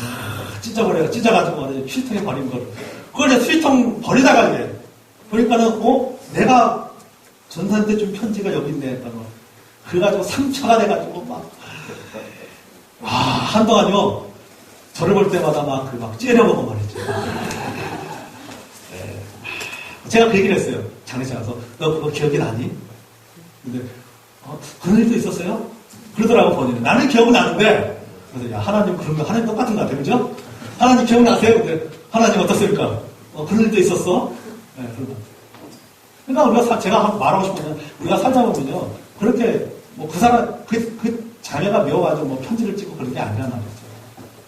찢어가지고 슈터에 버린 거를. 그걸 이제 수리통 버리다가 이제 보니까는 내가 전사한테 준 편지가 여기 있네. 그래가지고 상처가 돼가지고 한동안요, 저를 볼 때마다 막 째려보고 말이죠. 제가 그 얘기를 했어요. 장례식 가서. 너 그거 기억이 나니? 근데, 그런 일도 있었어요? 그러더라고, 본인은. 나는 기억은 나는데, 그래서, 야, 하나님, 그러면 하나님 똑같은 것 같아요. 그죠? 하나님 기억나세요? 근데, 하나님 어떻습니까? 그런 일도 있었어? 네, 그러니까 제가 말하고 싶은 건, 우리가 살다 보면요, 그렇게, 그 사람, 그 자녀가 미워가지고 편지를 찍고 그런 게 아니란 말이죠.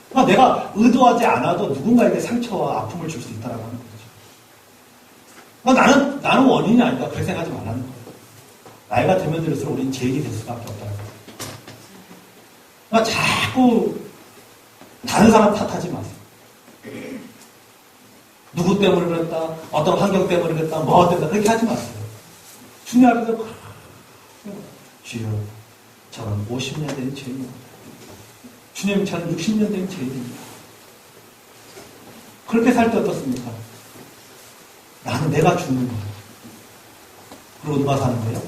그러니까 내가 의도하지 않아도 누군가에게 상처와 아픔을 줄 수 있다라고 하는 거죠. 그러니까 나는 원인이 아니다. 그렇게 생각하지 말라는 거예요. 나이가 들면 들수록 우리는 죄인이 될 수밖에 없다는 거예요. 그러니까 자꾸 다른 사람 탓하지 마세요. 누구 때문에 그랬다, 어떤 환경 때문에 그랬다, 뭐 때문에 그렇게 하지 마세요. 주님 앞에서 주여, 저는 50년 된 죄인입니다. 주님, 저는 60년 된 죄인입니다. 그렇게 살 때 어떻습니까? 나는 내가 죽는 거예요. 그리고 누가 사는 거예요?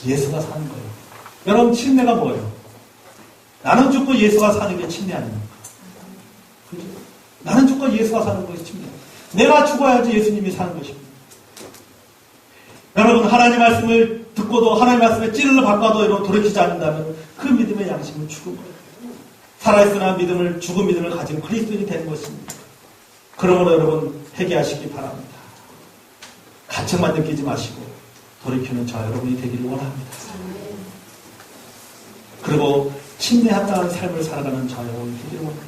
예수가 사는 거예요. 여러분, 침례가 뭐예요? 나는 죽고 예수가 사는 게 침례 아닙니까? 그죠? 나는 죽고 예수가 사는 것이 침례. 내가 죽어야지 예수님이 사는 것입니다. 여러분, 하나님 말씀을 듣고도 하나님 말씀에 찌르러 바꿔도 이런 돌이키지 않는다면 그 믿음의 양심은 죽은 거예요. 살아있으나 죽은 믿음을 가진 그리스도인이 되는 것입니다. 그러므로 여러분, 회개하시기 바랍니다. 가책만 느끼지 마시고 돌이키는 저 여러분이 되기를 원합니다. 그리고 침례 합당한 삶을 살아가는 저 여러분이 되기를 원합니다.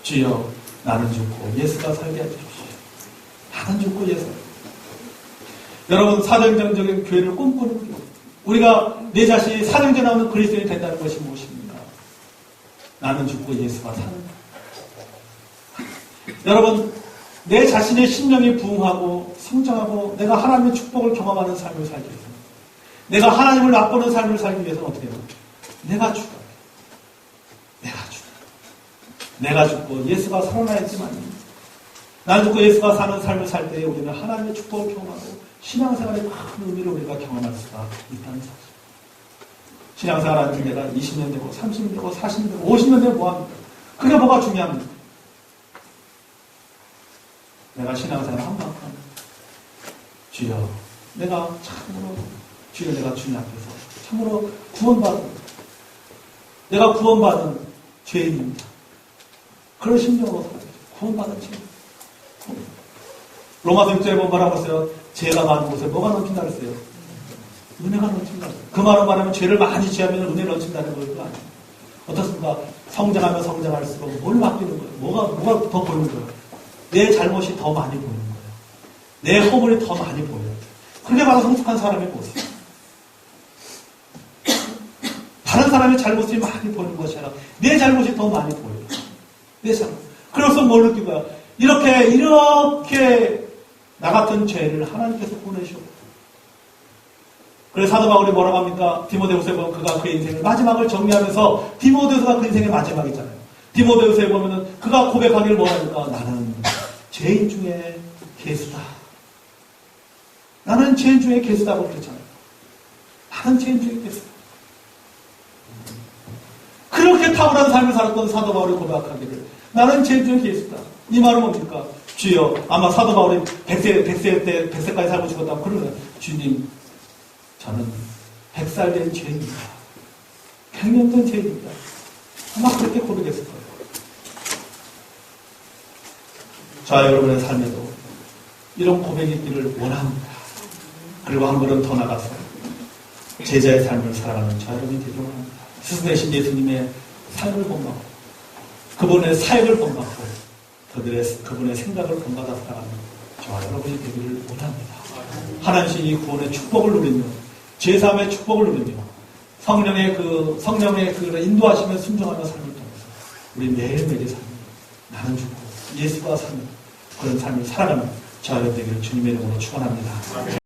주여, 나는 죽고 예수가 살게 해주십시오. 나는 죽고 예수. 여러분, 사도행전적인 교회를 꿈꾸는 거예요. 우리가 내 자신이 사도행전에 나오는 그리스도인이 된다는 것이 무엇입니까? 나는 죽고 예수가 사는 거예요. 여러분, 내 자신의 심령이 부흥하고 성장하고 내가 하나님의 축복을 경험하는 삶을 살기 위해서, 내가 하나님을 맛보는 삶을 살기 위해서는 어떻게 해요? 내가 죽어야 돼요. 내가 죽고 예수가 살아나야지만, 나는 죽고 예수가 사는 삶을 살 때에 우리는 하나님의 축복을 경험하고 신앙생활의 큰 의미를 우리가 경험할 수가 있다는 사실. 신앙생활하는 게 내가 20년 되고 30년 되고 40년 되고 50년 되고 뭐합니까? 그게 뭐가 중요합니까? 내가 신앙생활 한 만큼 주여, 내가 참으로 주여, 내가 주님 앞에서 참으로 내가 구원받은 죄인입니다. 그런 심정으로 살아야죠. 구원받은 죄인. 로마서 6절에 보면 뭐라고 했어요? 죄가 많은 곳에 뭐가 넘친다 그랬어요? 은혜가 넘친다. 그 말은 말하면 죄를 많이 지으면 은혜가 넘친다는 거예요. 아니에요. 어떻습니까? 성장하면 성장할수록 뭘 맡기는 거예요? 뭐가 더 보이는 거예요? 내 잘못이 더 많이 보이는 거예요. 내 허물이 더 많이 보여요. 그게 바로 성숙한 사람의 모습. 다른 사람의 잘못이 많이 보이는 것이 아니라 내 잘못이 더 많이 보여요. 내 잘못. 그래서 뭘 느끼고요? 이렇게 나 같은 죄를 하나님께서 보내시오. 그래서 사도 바울이 뭐라고 합니까? 디모데후서에 보면 그가 그의 인생을 마지막을 정리하면서, 디모데후서가 그 인생의 마지막이잖아요. 디모데후서에 보면은 그가 고백하기를 뭐합니까? 나는 죄인 중에 괴수다. 나는 죄인 중에 괴수다고 그랬잖아요. 나는 죄인 중에 괴수다. 그렇게 탁월한 삶을 살았던 사도 바울이 고백하기를, 나는 제일 중에 예수다. 이 말은 뭡니까? 주여, 아마 사도 바울이 100세까지 살고 죽었다고 그러는 주님, 저는 100살 된 죄인입니다. 100년 된 죄인입니다. 아마 그렇게 고백했을 거예요. 자, 여러분의 삶에도 이런 고백이 있기를 원합니다. 그리고 한 걸음 더 나가서 제자의 삶을 살아가는 저 여러분이 되기를 원합니다. 스승 되신 예수님의 삶을 본받고 그분의 사역을 본받고 그분의 생각을 본받아 살아가는 저와 여러분이 되기를 원합니다. 하나님이 이 구원의 축복을 누리며 제3의 축복을 누리며 성령의 그 인도하시며 순종하는 삶을 통해서 우리 매일매일 삶을 나는 죽고 예수가 사는 그런 삶을 살아가는 저와 여러분 되기를 주님의 이름으로 축원합니다.